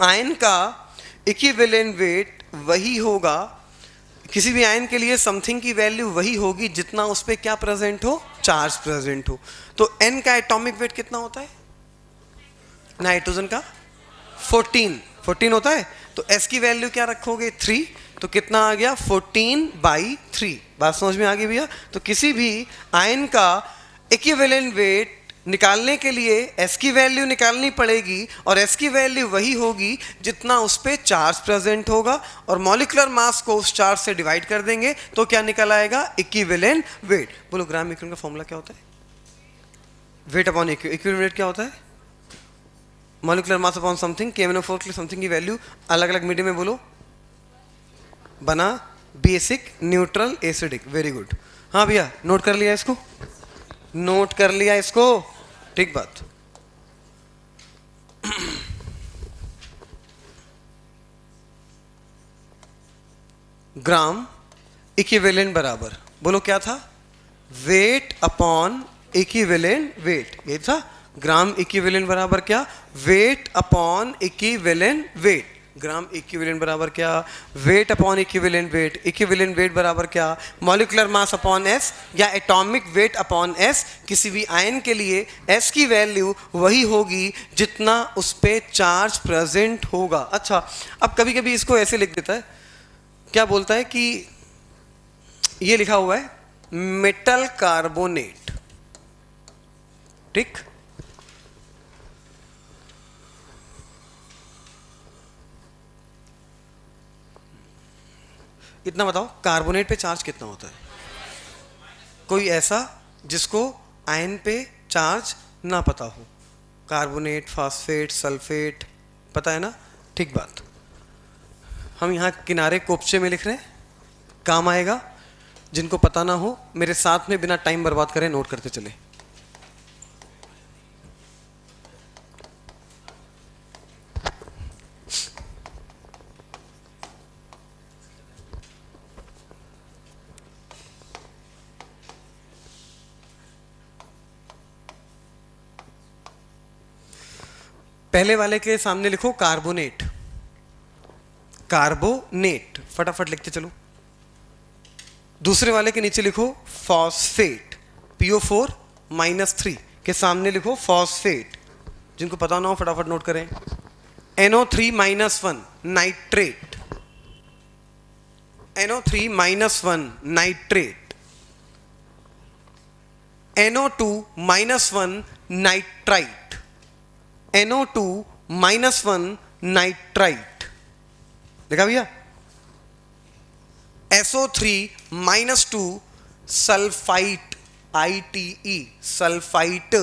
आयन का इक्विवेलेंट वेट वही होगा, किसी भी आयन के लिए समथिंग की वैल्यू वही होगी जितना उस पर क्या प्रेजेंट हो? चार्ज प्रेजेंट हो। तो N का एटॉमिक वेट कितना होता है? नाइट्रोजन का 14 होता है। तो S की वैल्यू क्या रखोगे? 3। तो कितना आ गया? 14/3। बात समझ में आ गई भैया? तो किसी भी आयन का इक्विवेलेंट वेट निकालने के लिए S की वैल्यू निकालनी पड़ेगी और S की वैल्यू वही होगी जितना उस पर चार्ज प्रेजेंट होगा, और मॉलिक्यूलर मास को उस चार्ज से डिवाइड कर देंगे तो क्या निकल आएगा? Equivalent weight. बोलो ग्राम इक्विवेलेंट का फॉर्मूला क्या होता है? वेट अपॉन इक्विवेलेंट वेट क्या होता है? Molecular mass upon something. KMnO4 के लिए समथिंग की वैल्यू अलग अलग मीडियम में बोलो, बना basic, neutral, acidic. Very good. हाँ भैया, नोट कर लिया इसको? नोट कर लिया इसको? ठीक बात। ग्राम इक्विवेलेंट बराबर, बोलो क्या था? वेट अपॉन इक्विवेलेंट वेट, ये था। ग्राम इक्विवेलेंट बराबर क्या? Weight upon equivalent wait. Gram equivalent बराबर क्या, weight upon equivalent wait, equivalent weight बराबर क्या, मॉलिक्यूलर मास अपॉन एस या एटॉमिक वेट अपॉन एस। किसी भी आयन के लिए एस की वैल्यू वही होगी जितना उस पर चार्ज प्रेजेंट होगा। अच्छा, अब कभी कभी इसको ऐसे लिख देता है, क्या बोलता है कि ये लिखा हुआ है मेटल कार्बोनेट, ठीक, इतना बताओ कार्बोनेट पे चार्ज कितना होता है? कोई ऐसा जिसको आयन पे चार्ज ना पता हो? कार्बोनेट, फास्फेट, सल्फेट, पता है ना? ठीक बात। हम यहाँ किनारे कोपचे में लिख रहे हैं, काम आएगा। जिनको पता ना हो मेरे साथ में बिना टाइम बर्बाद करें नोट करते चले। पहले वाले के सामने लिखो कार्बोनेट, कार्बोनेट, फटाफट लिखते चलो। दूसरे वाले के नीचे लिखो फॉस्फेट, PO4 -3 के सामने लिखो फॉस्फेट। जिनको पता ना हो फटाफट नोट करें। NO3 -1 nitrate, NO3 -1 nitrate, NO2 -1 nitrite, NO2 -1 nitrite. देखा भैया? SO3 -2 sulphite, ITE, sulphite.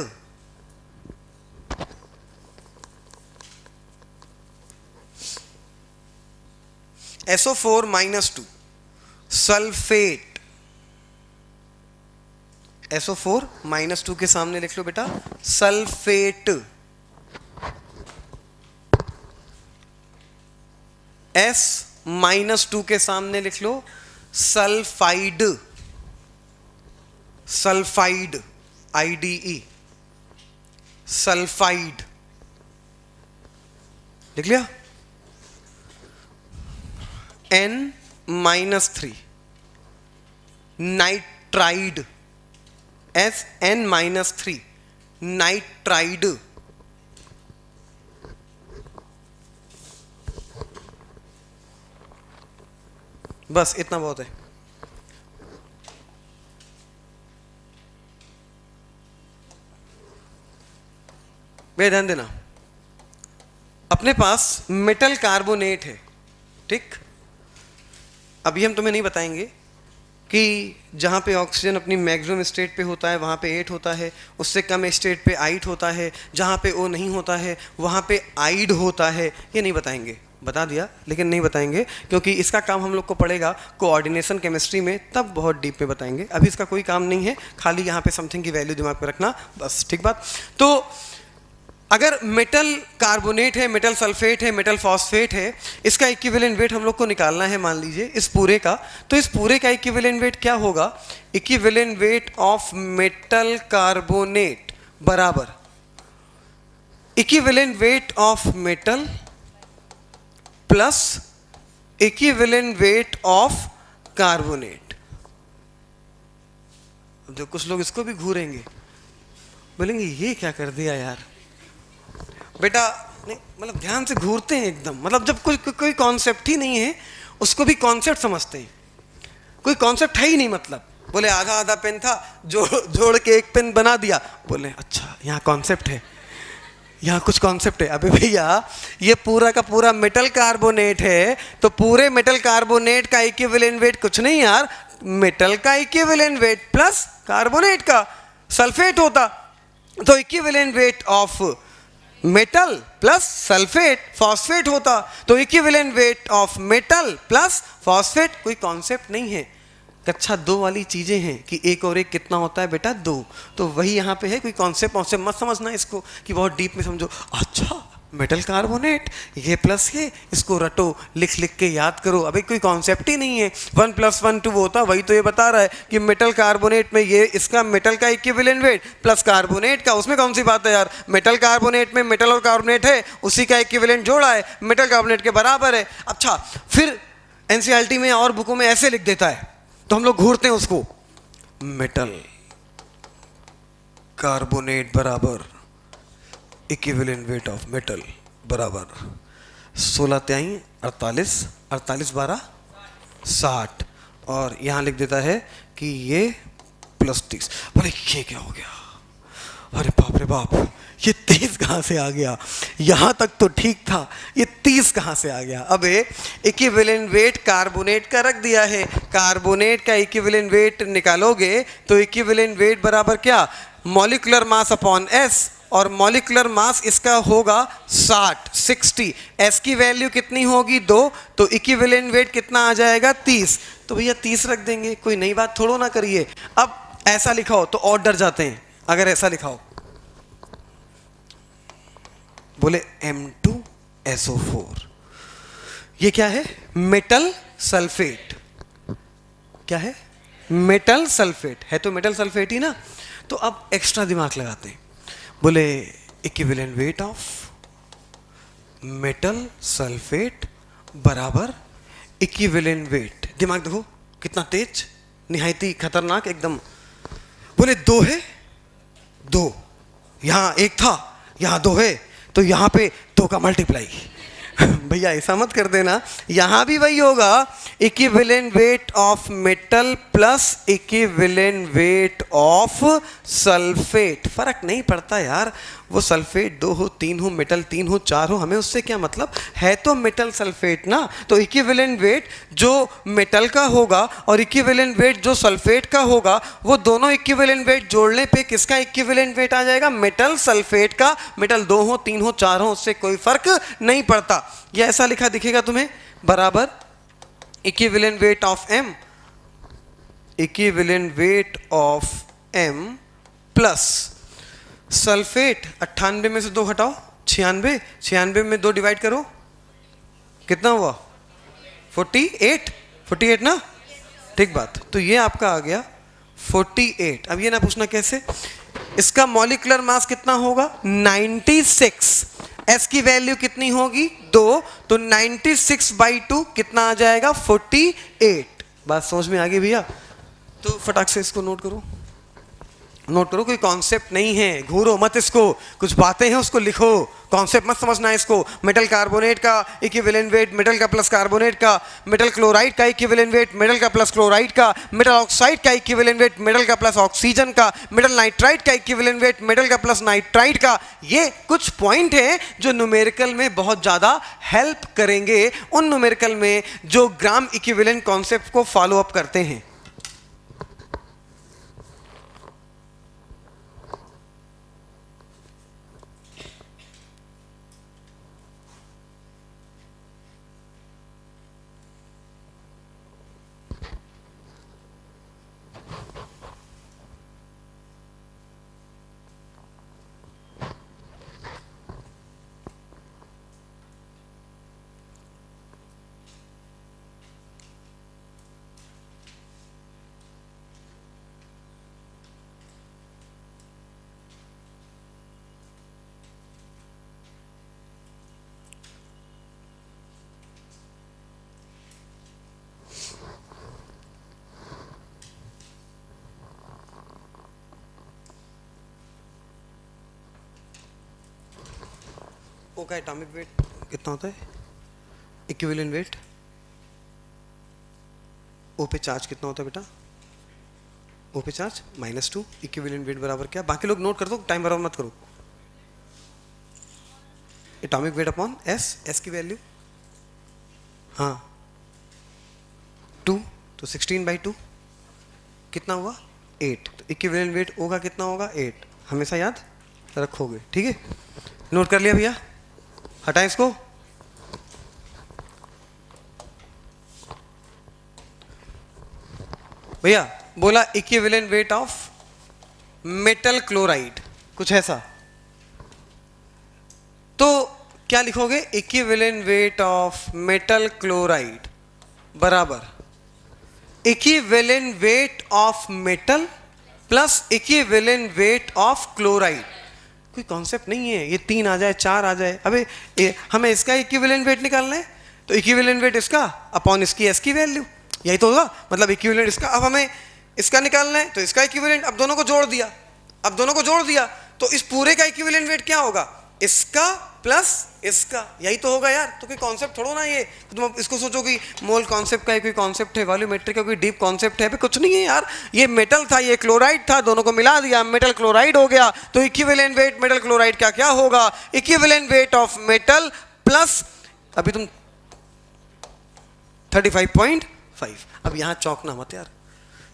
SO4 -2 sulphate, SO4 -2 के सामने लिख लो बेटा सल्फेट। S -2 के सामने लिख लो सल्फाइड, सल्फाइड, IDE, सल्फाइड। लिख लिया? N -3 nitride, SN -3 nitride. बस इतना बहुत है। भैया ध्यान देना, अपने पास मेटल कार्बोनेट है, ठीक। अभी हम तुम्हें नहीं बताएंगे कि जहाँ पे ऑक्सीजन अपनी मैक्सिमम स्टेट पे होता है वहाँ पे 8 होता है, उससे कम स्टेट पे 8 होता है, जहाँ पे O नहीं होता है वहाँ पे आइड होता है। ये नहीं बताएंगे, बता दिया लेकिन नहीं बताएंगे, क्योंकि इसका काम हम लोग को पड़ेगा कोऑर्डिनेशन केमिस्ट्री में, तब बहुत डीप में बताएंगे। अभी इसका कोई काम नहीं है, खाली यहाँ पे समथिंग की वैल्यू दिमाग में रखना बस, ठीक बात। तो अगर मेटल कार्बोनेट है, मेटल सल्फेट है, मेटल फॉस्फेट है, इसका इक्विवेलेंट वेट हम लोग को निकालना है, मान लीजिए इस पूरे का। तो इस पूरे का इक्विवेलेंट वेट क्या होगा? Equivalent weight of metal carbonate बराबर equivalent weight of metal plus equivalent weight of carbonate. जो कुछ लोग इसको भी घूरेंगे, बोलेंगे ये क्या कर दिया यार बेटा। नहीं, मतलब ध्यान से घूरते हैं एकदम, मतलब जब कोई कॉन्सेप्ट ही नहीं है उसको भी कॉन्सेप्ट समझते हैं। कोई कॉन्सेप्ट है ही नहीं, मतलब बोले आधा आधा पेन था, जोड़ के एक पेन बना दिया, बोले अच्छा यहाँ कॉन्सेप्ट है, यहाँ कुछ कॉन्सेप्ट है। अबे भैया ये पूरा का पूरा मेटल कार्बोनेट है, तो पूरे मेटल कार्बोनेट का इक्विवेलेंट वेट कुछ नहीं यार, मेटल का इक्विवेलेंट वेट प्लस कार्बोनेट का सल्फेट होता। तो equivalent weight of metal plus sulphate phosphate होता। तो equivalent weight of metal plus phosphate कोई कॉन्सेप्ट नहीं है, कक्षा 2 वाली चीजें हैं कि एक और एक कितना होता है बेटा 2। तो वही यहाँ पे है, कोई कॉन्सेप्ट मत समझना इसको कि बहुत डीप में समझो। अच्छा मेटल कार्बोनेट, ये प्लस ये, इसको रटो, लिख लिख के याद करो। अभी कोई कॉन्सेप्ट ही नहीं है। 1 + 1 2 होता, वही तो ये बता रहा है कि मेटल कार्बोनेट में ये इसका मेटल का इक्विवेलेंट वेट प्लस कार्बोनेट का, उसमें कौन सी बात है यार। मेटल कार्बोनेट में मेटल और कार्बोनेट है, उसी का इक्विवेलेंट जोड़ा है, मेटल कार्बोनेट के बराबर है। अच्छा, फिर एनसीईआरटी में और बुकों में ऐसे लिख देता है, तो हम लोग घूरते हैं उसको, मेटल कार्बोनेट बराबर इक्विवेलेंट वेट ऑफ मेटल बराबर 16 त्याई 48, 48 12 60, और यहां लिख देता है कि ये +30। बोले ये क्या हो गया, अरे बाप रे बाप, ये 30 कहां से आ गया, यहां तक तो ठीक था, ये 30 कहां से आ गया। अब इक्विवेलेंट वेट कार्बोनेट का रख दिया है, कार्बोनेट का इक्विवेलेंट वेट निकालोगे तो इक्विवेलेंट वेट बराबर क्या, मॉलिक्यूलर मास अपॉन एस, और मॉलिक्यूलर मास इसका होगा 60। एस की वैल्यू कितनी होगी 2, तो इक्विवेलेंट वेट कितना आ जाएगा 30। तो भैया 30 रख देंगे, कोई नई बात थोड़ो ना करिए। अब ऐसा लिखाओ तो और डर जाते हैं, अगर ऐसा लिखाओ, बोले M2SO4, ये क्या है, मेटल सल्फेट। क्या है, मेटल सल्फेट है, तो मेटल सल्फेट ही ना। तो अब एक्स्ट्रा दिमाग लगाते हैं, बोले equivalent weight of metal sulphate बराबर इक्विवेलेंट वेट, दिमाग देखो कितना तेज, निहायती खतरनाक एकदम। बोले 2 है, 2 यहां 1 था, यहां 2 है, तो यहां पे 2 का मल्टीप्लाई। भैया ऐसा मत कर देना, यहां भी वही होगा, equivalent weight of metal plus equivalent weight of sulphate. फर्क नहीं पड़ता यार, वो सल्फेट 2 हो 3 हो, मेटल 3 हो 4 हो, हमें उससे क्या मतलब है, तो मेटल सल्फेट ना। तो इक्विवेलेंट वेट जो मेटल का होगा और इक्विवेलेंट वेट जो सल्फेट का होगा, वो दोनों इक्विवेलेंट वेट जोड़ने पे किसका इक्विवेलेंट वेट आ जाएगा, मेटल सल्फेट का। मेटल 2 हो 3 हो 4 हो, उससे कोई फर्क नहीं पड़ता। ये ऐसा लिखा दिखेगा तुम्हें, बराबर equivalent weight of M, equivalent weight of M plus sulphate. 98 में से 2 हटाओ, 96, 96 में 2 डिवाइड करो, कितना हुआ 48, 48 ना, ठीक बात। तो ये आपका आ गया 48। अब ये ना पूछना कैसे, इसका मॉलिक्यूलर मास कितना होगा 96, एस की वैल्यू कितनी होगी 2, तो 96/2 कितना आ जाएगा 48। बात समझ में आ गई भैया। तो फटाक से इसको नोट करो, नोट करो, कोई कॉन्सेप्ट नहीं है, घूरो मत इसको, कुछ बातें हैं उसको लिखो, कॉन्सेप्ट मत समझना है इसको। मेटल कार्बोनेट का इक्विवेलेंट वेट मेटल का प्लस कार्बोनेट का, मेटल क्लोराइड का इक्विवेलेंट वेट मेटल का प्लस क्लोराइड का, मेटल ऑक्साइड का इक्विवेलेंट वेट मेटल का प्लस ऑक्सीजन का, मेटल नाइट्राइड का इक्विवेलेंट वेट मेटल का प्लस नाइट्राइड का। ये कुछ पॉइंट हैं जो न्यूमेरिकल में बहुत ज़्यादा हेल्प करेंगे, उन न्यूमेरिकल में जो ग्राम इक्विवेलेंट कॉन्सेप्ट को फॉलो अप करते हैं। ओ का एटॉमिक वेट कितना होता है, इक्विवेलेंट वेट, ओ पे चार्ज कितना होता है बेटा, ओ पे चार्ज -2, इक्विवेलेंट वेट बराबर क्या, बाकी लोग नोट कर दो, टाइम बराबर मत करो। Atomic weight upon S, S की वैल्यू हाँ 2, तो 16/2 कितना हुआ 8, तो इक्विवेलेंट वेट ओ का कितना होगा 8, हमेशा याद रखोगे, ठीक है। नोट कर लिया भैया, हटाएं इसको। भैया बोला equivalent weight of metal chloride, कुछ ऐसा। तो क्या लिखोगे? Equivalent weight of metal chloride बराबर equivalent weight of metal plus equivalent weight of chloride. कोई कॉन्सेप्ट नहीं है, ये 3 आ जाए 4 आ जाए, अबे हमें इसका इक्विवेलेंट वेट निकालना है, तो इक्विवेलेंट वेट इसका अपॉन इसकी एस की वैल्यू, यही तो होगा, मतलब इक्विवेलेंट इसका। अब हमें इसका निकालना है तो इसका इक्विवेलेंट, अब दोनों को जोड़ दिया, अब दोनों को जोड़ दिया तो इस पूरे का इक्विवेलेंट वेट क्या होगा? इसका प्लस इसका, यही तो होगा यार। तो कोई कॉन्सेप्ट थोड़ा ना ये, तुम इसको सोचो कि मोल कॉन्सेप्ट का कोई कॉन्सेप्ट है, वॉल्यूमेट्रिक का कोई डीप कॉन्सेप्ट है, कुछ नहीं है यार। ये मेटल था, ये क्लोराइड था, दोनों को मिला दिया, मेटल क्लोराइड हो गया, तो इक्विवेलेंट वेट मेटल क्लोराइड का क्या होगा? Equivalent weight of metal plus, अभी तुम 35.5। अब यहां चौंकना मत यार,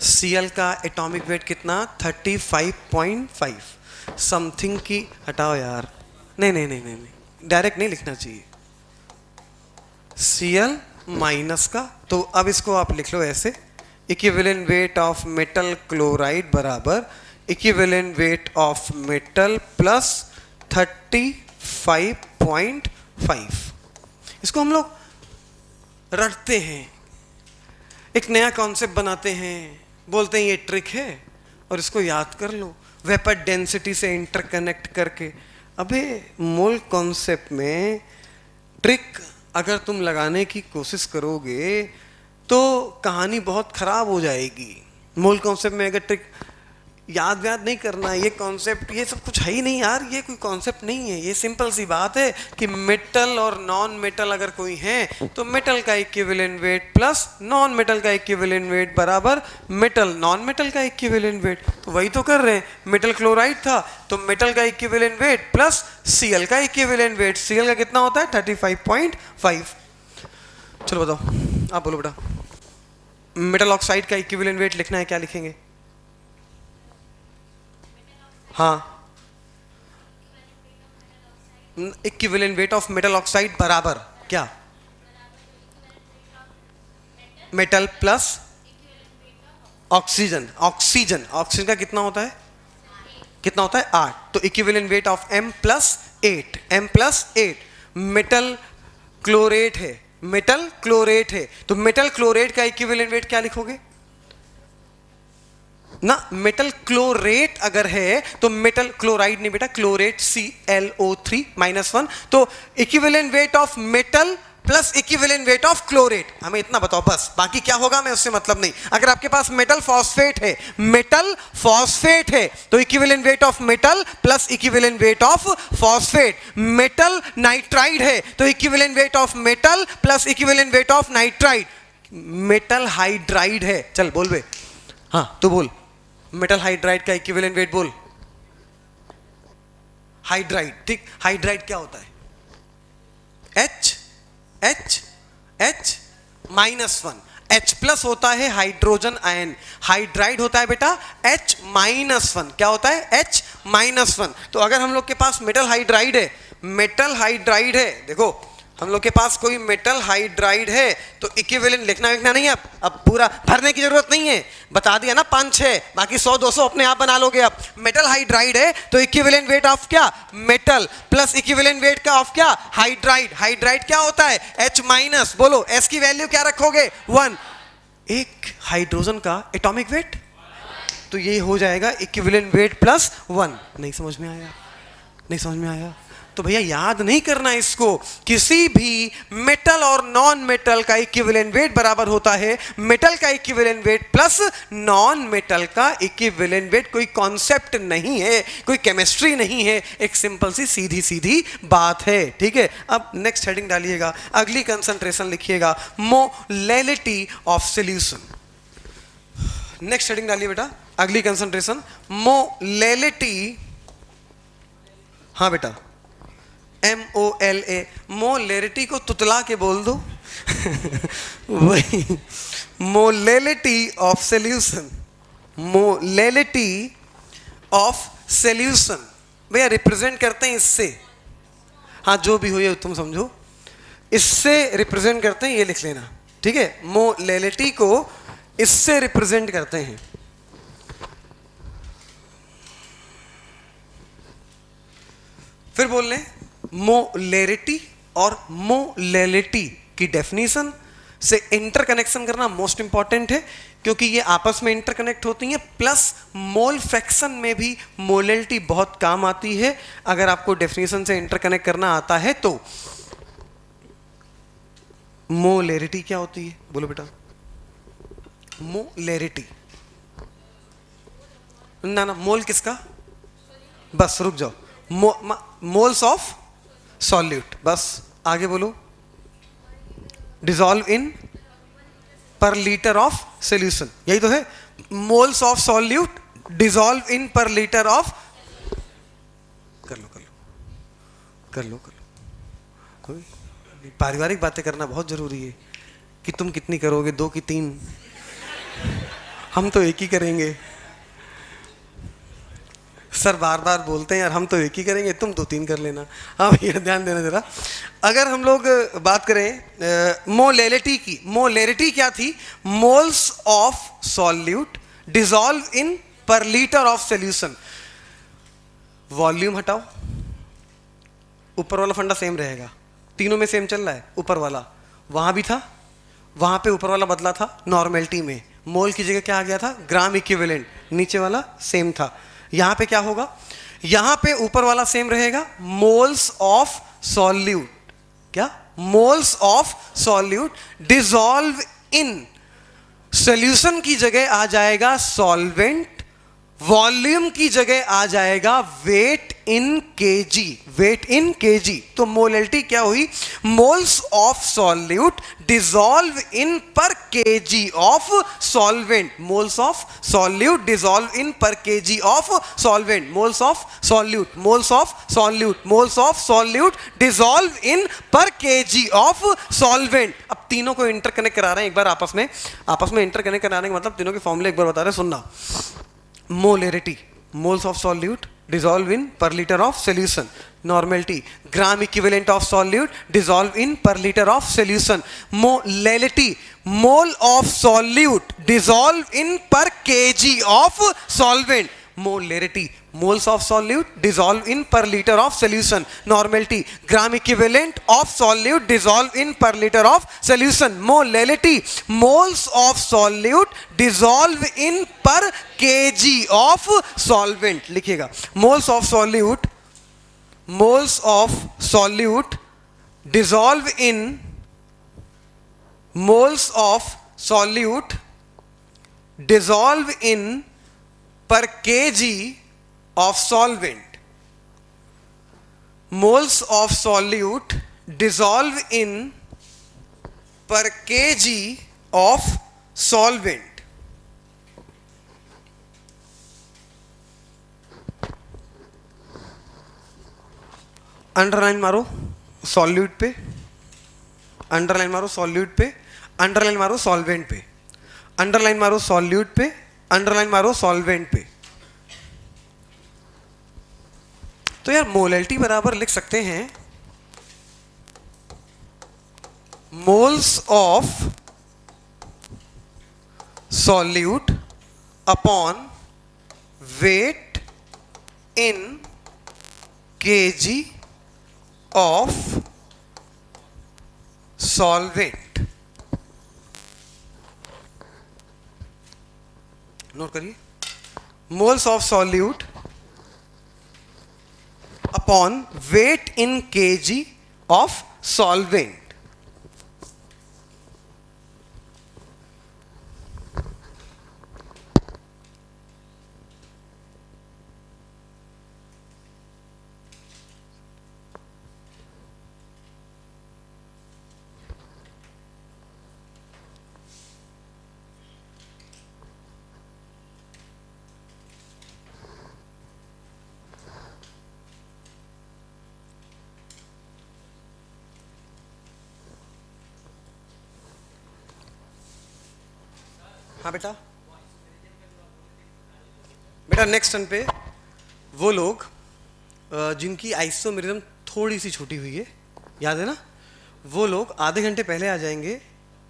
Cl का एटॉमिक वेट कितना? 35.5। समथिंग की हटाओ यार, नहीं नहीं नहीं नहीं नहीं, डायरेक्ट नहीं लिखना चाहिए। Cl माइनस का, तो अब इसको आप लिख लो ऐसे, equivalent weight of metal chloride बराबर equivalent weight of metal plus 35.5। इसको हम लोग रटते हैं, एक नया कॉन्सेप्ट बनाते हैं, बोलते हैं ये ट्रिक है और इसको याद कर लो वेपर डेंसिटी से इंटरकनेक्ट करके। अबे मोल कॉन्सेप्ट में ट्रिक अगर तुम लगाने की कोशिश करोगे तो कहानी बहुत खराब हो जाएगी। मोल कॉन्सेप्ट में अगर ट्रिक याद व्याद नहीं करना, ये कॉन्सेप्ट ये सब कुछ है ही नहीं यार, ये कोई कॉन्सेप्ट नहीं है। ये सिंपल सी बात है कि मेटल और नॉन मेटल अगर कोई है तो मेटल का equivalent weight plus non metal का इक्विवेलेंट वेट बराबर मेटल नॉन मेटल का इक्विवेलेंट वेट। तो वही तो कर रहे हैं, मेटल क्लोराइड था तो मेटल का इक्विवेलेंट वेट प्लस Cl का इक्विवेलेंट वेट। Cl का कितना होता है? 35.5। चलो बताओ, आप बोलो बेटा। मेटल ऑक्साइड का इक्विवेलेंट वेट लिखना है, क्या लिखेंगे? हाँ, equivalent weight of metal oxide बराबर क्या? Metal plus oxygen. Oxygen oxygen का कितना होता है? कितना होता है? 8। तो equivalent weight of M plus 8, M plus 8। Metal chlorate है, मेटल क्लोरेट है, तो मेटल क्लोरेट का इक्विवेलेंट वेट क्या लिखोगे ना? मेटल क्लोरेट अगर है तो मेटल क्लोराइड नहीं बेटा, क्लोरेट ClO3 -1। तो equivalent weight of metal plus equivalent weight of chlorate, हमें इतना बताओ बस, बाकी क्या होगा मैं उससे मतलब नहीं। अगर आपके पास मेटल फॉस्फेट है, मेटल फॉस्फेट है तो equivalent weight of metal plus equivalent weight of phosphate. Metal nitride है तो equivalent weight of metal plus equivalent weight of nitride. Metal hydride है, चल बोल बे, हाँ तू बोल, मेटल हाइड्राइड का इक्विवेलेंट वेट बोल। हाइड्राइड, ठीक, हाइड्राइड क्या होता है? H -1। H प्लस होता है हाइड्रोजन आयन, हाइड्राइड होता है बेटा H -1। क्या होता है? H -1। तो अगर हम लोग के पास मेटल हाइड्राइड है, मेटल हाइड्राइड है, देखो हम लोग के पास कोई मेटल हाइड्राइड है तो इक्विवेलेंट लिखना नहीं है। अब पूरा भरने की जरूरत नहीं है, बता दिया ना 5-6, बाकी 100-200 अपने आप बना लोगे। अब मेटल हाइड्राइड है तो इक्विवेलेंट वेट ऑफ क्या? मेटल प्लस इक्विवेलेंट वेट का ऑफ क्या? हाइड्राइड। हाइड्राइड क्या होता है? H-। बोलो S की वैल्यू क्या रखोगे? 1। एक हाइड्रोजन का एटॉमिक वेट, तो ये हो जाएगा इक्विवेलेंट वेट प्लस 1। नहीं समझ में आया? नहीं समझ में आया? तो भैया याद नहीं करना इसको, किसी भी मेटल और नॉन मेटल का इक्विवेलेंट वेट बराबर होता है मेटल का equivalent weight plus non metal का इक्विवेलेंट वेट। कोई कॉन्सेप्ट नहीं है, कोई केमिस्ट्री नहीं है, एक सिंपल सी सीधी सीधी बात है, ठीक है। अब नेक्स्ट हेडिंग डालिएगा, अगली कंसंट्रेशन लिखिएगा, molality of solution. Next heading डालिए बेटा, अगली कंसंट्रेशन मोलैलिटी, हाँ बेटा MOLA, मोलैरिटी को तुतला के बोल दो वही molality of solution. Molality of solution भैया रिप्रेजेंट करते हैं इससे, हाँ जो भी हो ये तुम समझो, इससे रिप्रेजेंट करते हैं, ये लिख लेना, ठीक है। मोलैलिटी को इससे रिप्रेजेंट करते हैं। फिर बोल लें मोलेरिटी और मोलेलिटी की डेफिनेशन से इंटरकनेक्शन करना मोस्ट इंपॉर्टेंट है, क्योंकि ये आपस में इंटरकनेक्ट होती हैं, प्लस मोल फ्रैक्शन में भी मोलेलिटी बहुत काम आती है अगर आपको डेफिनेशन से इंटरकनेक्ट करना आता है तो। मोलेरिटी क्या होती है, बोलो बेटा। मोलेरिटी ना ना, मोल किसका, बस रुक जाओ, मोल्स ऑफ सॉल्यूट, बस आगे बोलो। Dissolve in per litre of solution, यही तो है। Moles of solute dissolve in per litre of, कर लो कर लो कर लो कर लो, कोई पारिवारिक बातें करना बहुत जरूरी है कि तुम कितनी करोगे, 2 की 3, हम तो एक ही करेंगे। सर बार बार बोलते हैं यार हम तो एक ही करेंगे, तुम 2-3 कर लेना। हाँ भैया ध्यान देना जरा। अगर हम लोग बात करें मोलेलिटी की, मोलेरिटी क्या थी, moles of solute dissolve in per litre of solution. Volume हटाओ, ऊपर वाला फंडा सेम रहेगा, तीनों में सेम चल रहा है। ऊपर वाला वहां भी था, वहां पे ऊपर वाला बदला था नॉर्मेलिटी में, मोल की जगह क्या आ गया था, ग्राम इक्विवेलेंट, नीचे वाला सेम था। यहां पे क्या होगा, यहां पे ऊपर वाला सेम रहेगा, मोल्स ऑफ सॉल्यूट, क्या, moles of solute dissolve in, solution की जगह आ जाएगा सॉल्वेंट, वॉल्यूम की जगह आ जाएगा weight in KG, weight in KG. तो मोलेलिटी क्या हुई, moles of solute dissolve in per KG of solvent, moles of solute dissolve in per KG of solvent, moles of solute, moles of solute, moles of solute dissolve in per KG of solvent. अब तीनों को interconnect करा रहे हैं एक बार आपस में interconnect कराने का मतलब तीनों के फॉर्मूले एक बार बता रहे हैं, सुनना। Molarity, moles of solute dissolve in per litre of solution. Normality, gram equivalent of solute dissolve in per litre of solution. Molality, mole of solute dissolve in per KG of solvent. Molarity, moles of solute dissolve in per liter of solution. Normality, gram equivalent of solute dissolve in per liter of solution. Molality, moles of solute dissolve in per kg of solvent. लिखिएगा, moles of solute dissolve in, moles of solute dissolve in per kg of solvent. Moles of solute dissolve in per kg of solvent. Underline मारो solute पे, underline मारो solute पे, underline मारो solvent पे, underline मारो solute पे, underline मारो solvent पे। तो यार मोलेलिटी बराबर लिख सकते हैं moles of solute upon weight in KG of solvent. Note करिए, moles of solute upon weight in kg of solvent. हाँ बेटा, बेटा नेक्स्ट टर्न पे वो लोग जिनकी आइसोमेरिज्म थोड़ी सी छूटी हुई है, याद है ना, वो लोग आधे घंटे पहले आ जाएंगे,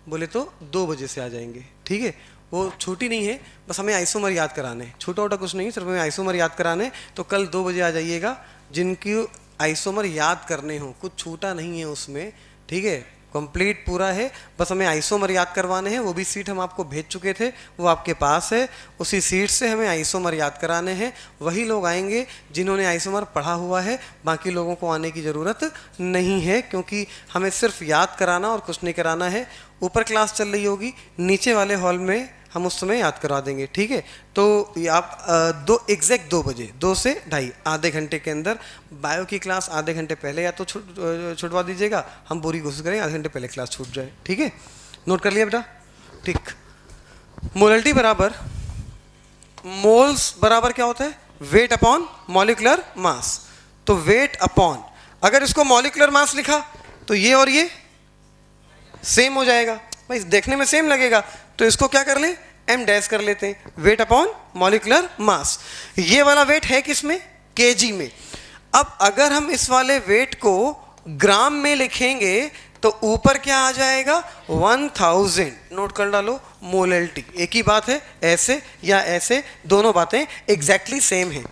बोले तो 2 बजे से आ जाएंगे, ठीक है। वो छूटी नहीं है, बस हमें आइसोमर याद कराने, छोटा वोटा कुछ नहीं, सिर्फ हमें आइसोमर याद कराने। तो कल 2 बजे आ जाइएगा जिनकी आइसोमर याद करने हो, कुछ छूटा नहीं है उसमें, ठीक है, कंप्लीट पूरा है, बस हमें आइसोमर याद करवाने हैं। वो भी सीट हम आपको भेज चुके थे, वो आपके पास है, उसी सीट से हमें आइसोमर याद कराने हैं। वही लोग आएंगे जिन्होंने आइसोमर पढ़ा हुआ है, बाकी लोगों को आने की ज़रूरत नहीं है, क्योंकि हमें सिर्फ याद कराना और कुछ नहीं कराना है। ऊपर क्लास चल रही होगी, नीचे वाले हॉल में हम उस समय याद करवा देंगे, ठीक है। तो ये आप एग्जैक्ट 2 बजे, 2 से 2:30, आधे घंटे के अंदर बायो की क्लास आधे घंटे पहले या तो छुटवा दीजिएगा, हम पूरी कोशिश करेंगे आधे घंटे पहले क्लास छूट जाए, ठीक है। नोट कर लिया बेटा, ठीक। मोलैलिटी बराबर, मोल्स बराबर क्या होता है, वेट अपॉन मॉलिक्यूलर मास। तो वेट अपॉन, अगर इसको मॉलिक्यूलर मास लिखा तो ये और ये सेम हो जाएगा, भाई देखने में सेम लगेगा, तो इसको क्या कर लें, m डैश कर लेते हैं, वेट अपॉन मॉलिक्यूलर मास। ये वाला वेट है किसमें, केजी में। अब अगर हम इस वाले वेट को ग्राम में लिखेंगे तो ऊपर क्या आ जाएगा, 1000। नोट कर डालो, मोलैलिटी, एक ही बात है, ऐसे या ऐसे दोनों बातें एग्जैक्टली सेम है।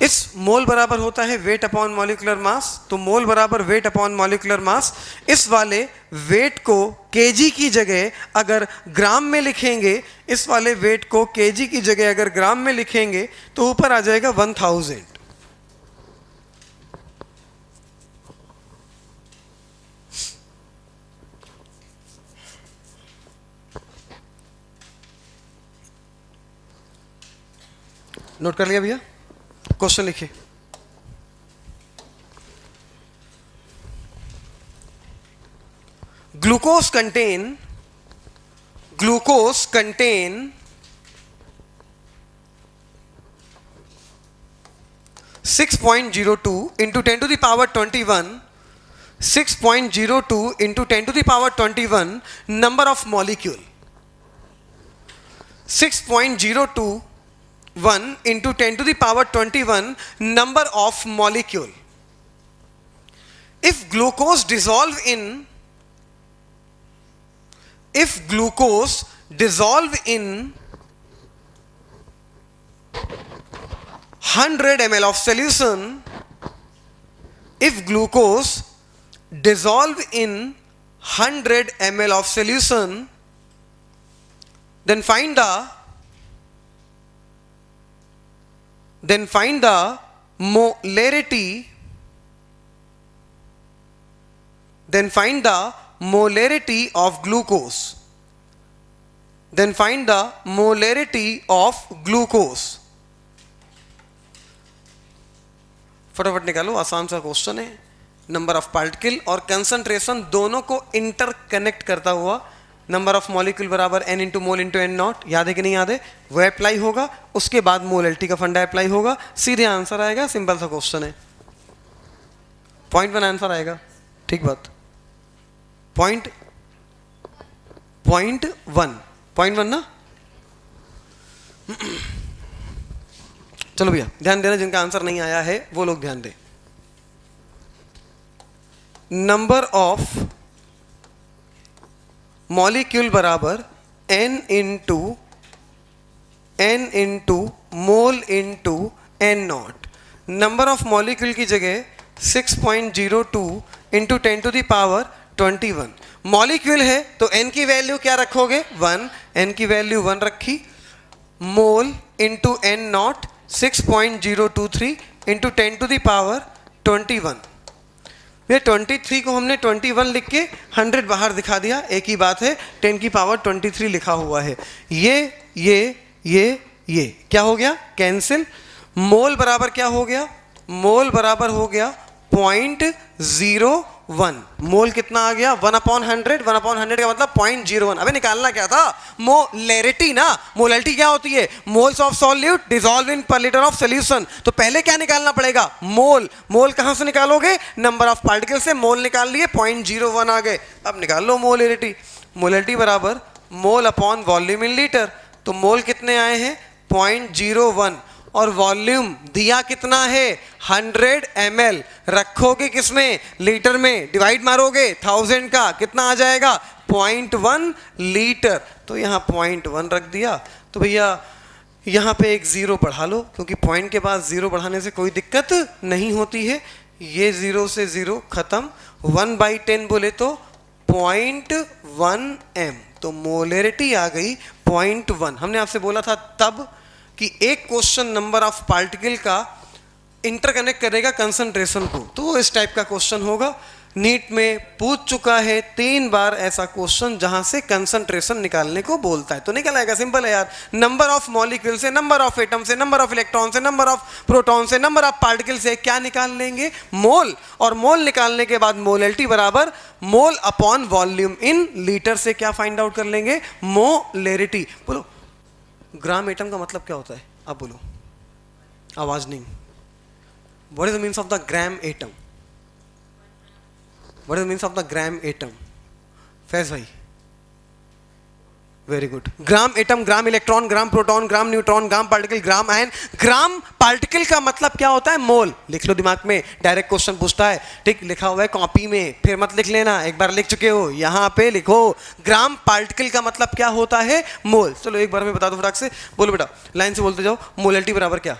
इस मोल बराबर होता है वेट अपॉन मॉलिक्यूलर मास, तो मोल बराबर वेट अपॉन मॉलिक्यूलर मास। इस वाले वेट को केजी की जगह अगर ग्राम में लिखेंगे, इस वाले वेट को केजी की जगह अगर ग्राम में लिखेंगे तो ऊपर आ जाएगा 1000। नोट कर लिया भैया, क्वेश्चन लिखिए। Glucose contain 6.02 into 10 to the power 21, 6.02 into 10 to the power 21 number of molecule, 6.02 1 into 10 to the power 21 number of molecule. If glucose dissolve in 100 ml of solution, if glucose dissolve in 100 ml of solution, then find the molarity, of glucose. Then find the molarity of glucose. फटाफट निकालो, आसान सा question है। Number of particle और concentration दोनों को interconnect करता हुआ, नंबर ऑफ मॉलिक्यूल बराबर n into mole into n not, याद है कि नहीं याद है, वो अप्लाई होगा, उसके बाद मोलैलिटी का फंडा अप्लाई होगा, सीधे आंसर आएगा। सिंपल सा क्वेश्चन है, पॉइंट 1 आंसर आएगा, ठीक बात। पॉइंट 1 ना। चलो भैया ध्यान देना, जिनका आंसर नहीं आया है वो लोग ध्यान दें। नंबर ऑफ मॉलिक्यूल बराबर n into mole into n nought. Number of molecule की जगह 6.02 इंटू 10 टू द पावर 21। मॉलिक्यूल है तो n की वैल्यू क्या रखोगे, 1, n की वैल्यू 1 रखी, mole into n nought 6.023 into 10 to the power 21। ये 23 को हमने 21 लिख के 100 बाहर दिखा दिया, एक ही बात है, 10 की पावर 23 लिखा हुआ है। ये क्या हो गया, कैंसिल। मोल बराबर क्या हो गया, मोल बराबर हो गया 0.01। मोल कितना आ गया, 1/100। 1/100 का मतलब 0.01। अबे निकालना क्या था, मोलैरिटी ना। मोलैरिटी क्या होती है, moles of solute dissolve in per litre of solution. तो पहले क्या निकालना पड़ेगा, मोल। मोल कहां से निकालोगे, नंबर ऑफ पार्टिकल से। मोल निकाल लिए, 0.01 आ गए। अब निकाल लो मोलैरिटी। मोलैरिटी बराबर mole upon volume in litre. तो मोल कितने आए हैं, 0.01, और वॉल्यूम दिया कितना है, 100 ml। रखोगे किसमें, लीटर में, डिवाइड मारोगे 1000 का, कितना आ जाएगा, 0.1 लीटर। तो यहाँ 0.1 रख दिया। तो भैया यहाँ पे एक 0 बढ़ा लो, क्योंकि पॉइंट के बाद 0 बढ़ाने से कोई दिक्कत नहीं होती है। ये 0 से 0 खत्म, 1/10 बोले तो 0.1 m, तो मोलेरिटी आ गई 0.1। हमने आपसे बोला था तब कि एक क्वेश्चन नंबर ऑफ पार्टिकल का इंटरकनेक्ट करेगा कंसंट्रेशन को, तो वो इस टाइप का क्वेश्चन होगा। नीट में पूछ चुका है 3 बार ऐसा क्वेश्चन जहां से कंसंट्रेशन निकालने को बोलता है, तो निकल आएगा। सिंपल है यार, नंबर ऑफ मॉलिक्यूल से, नंबर ऑफ एटम से, नंबर ऑफ इलेक्ट्रॉन से, नंबर ऑफ प्रोटॉन से, नंबर ऑफ पार्टिकल से क्या निकाल लेंगे? मोल। और मोल निकालने के बाद मोलेरिटी बराबर mole upon volume in litre से क्या फाइंड आउट कर लेंगे? मोलेरिटी। बोलो ग्राम एटम का मतलब क्या होता है? अब बोलो, आवाज नहीं। What is the means of the gram atom? What is the means of the gram atom? Faiz भाई, वेरी गुड। ग्राम एटम, ग्राम इलेक्ट्रॉन, ग्राम प्रोटॉन, ग्राम न्यूट्रॉन, ग्राम पार्टिकल, ग्राम आयन। ग्राम पार्टिकल का मतलब क्या होता है? मोल। लिख लो दिमाग में, डायरेक्ट क्वेश्चन पूछता है, ठीक लिखा हुआ है कॉपी में, फिर मत लिख लेना, एक बार लिख चुके हो, यहां पे लिखो। ग्राम पार्टिकल का मतलब क्या होता है? मोल। चलो एक बार में बता दो फटाक से, बोलो बेटा, लाइन से बोलते जाओ। मोलेरिटी बराबर क्या?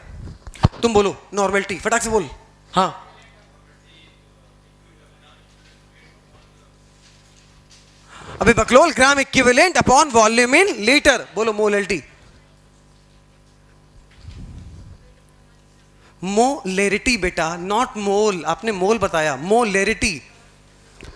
तुम बोलो नॉर्मेलिटी, फटाक से बोल। हाँ, अभी बकलोल, gram equivalent upon volume in litre. बोलो मोलेरिटी। मोलेरिटी बेटा, नॉट मोल। आपने मोल बताया, मोलेरिटी।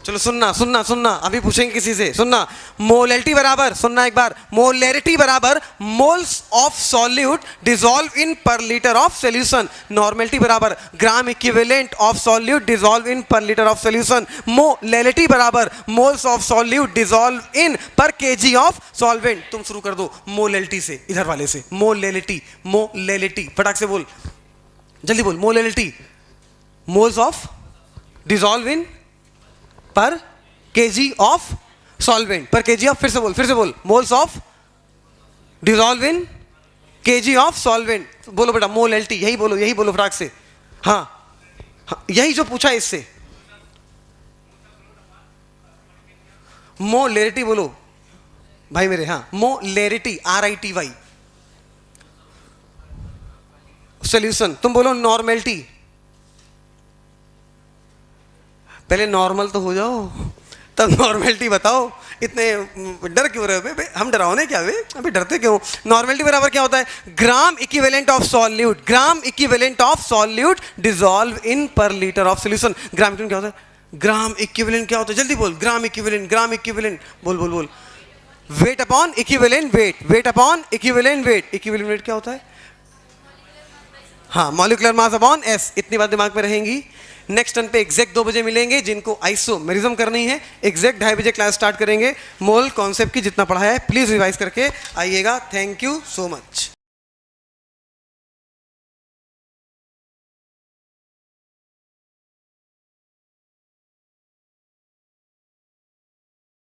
चलो सुनना सुनना सुनना, अभी पूछेंगे किसी से, सुनना। मोलेरिटी बराबर, सुनना एक बार, मोलेरिटी बराबर moles of solute dissolve in per litre of solution. Normality बराबर ग्राम equivalent of solute dissolve in per litre of solution. मोलेरिटी बराबर moles of solute dissolve in per KG of solvent. तुम शुरू कर दो मोलेरिटी से, इधर वाले से। मोलेरिटी, मोलेरिटी, फटाक से बोल, जल्दी बोल। मोलेरिटी, moles of dissolve in per KG of solvent, पर केजी ऑफ, फिर से बोल, moles of dissolve in KG of solvent. बोलो बेटा मोलेरिटी, यही बोलो फटाक से। हाँ, यही जो पूछा है इससे। मोलेरिटी बोलो भाई मेरे। हाँ, मोलेरिटी, RITY, सॉल्यूशन। तुम बोलो नॉर्मेलिटी। पहले नॉर्मल तो हो जाओ, तब नॉर्मेलिटी बताओ। इतने डर क्यों रहे हो? हम डराओने क्या? अभी डरते क्यों? नॉर्मेलिटी बराबर क्या होता है? Gram equivalent of solute, gram equivalent of solute dissolve in per litre of solution. Gram equivalent क्या होता है? ग्राम इक्विवेलेंट क्या होता है? जल्दी बोल। ग्राम इक्विवेलेंट, ग्राम इक्विवेलेंट, बोल। Wait upon equivalent weight, weight upon equivalent wait. Equivalent weight क्या होता है? हाँ, मॉलिक्यूलर मास अपॉन S। इतनी बात दिमाग में रहेंगी। नेक्स्ट टर्न पे एग्जैक्ट 2 बजे मिलेंगे, जिनको आइसोमेरिज्म करनी है। एग्जैक्ट 2:30 बजे क्लास स्टार्ट करेंगे। मोल कॉन्सेप्ट की जितना पढ़ाया है प्लीज रिवाइज करके आइएगा। Thank you so much.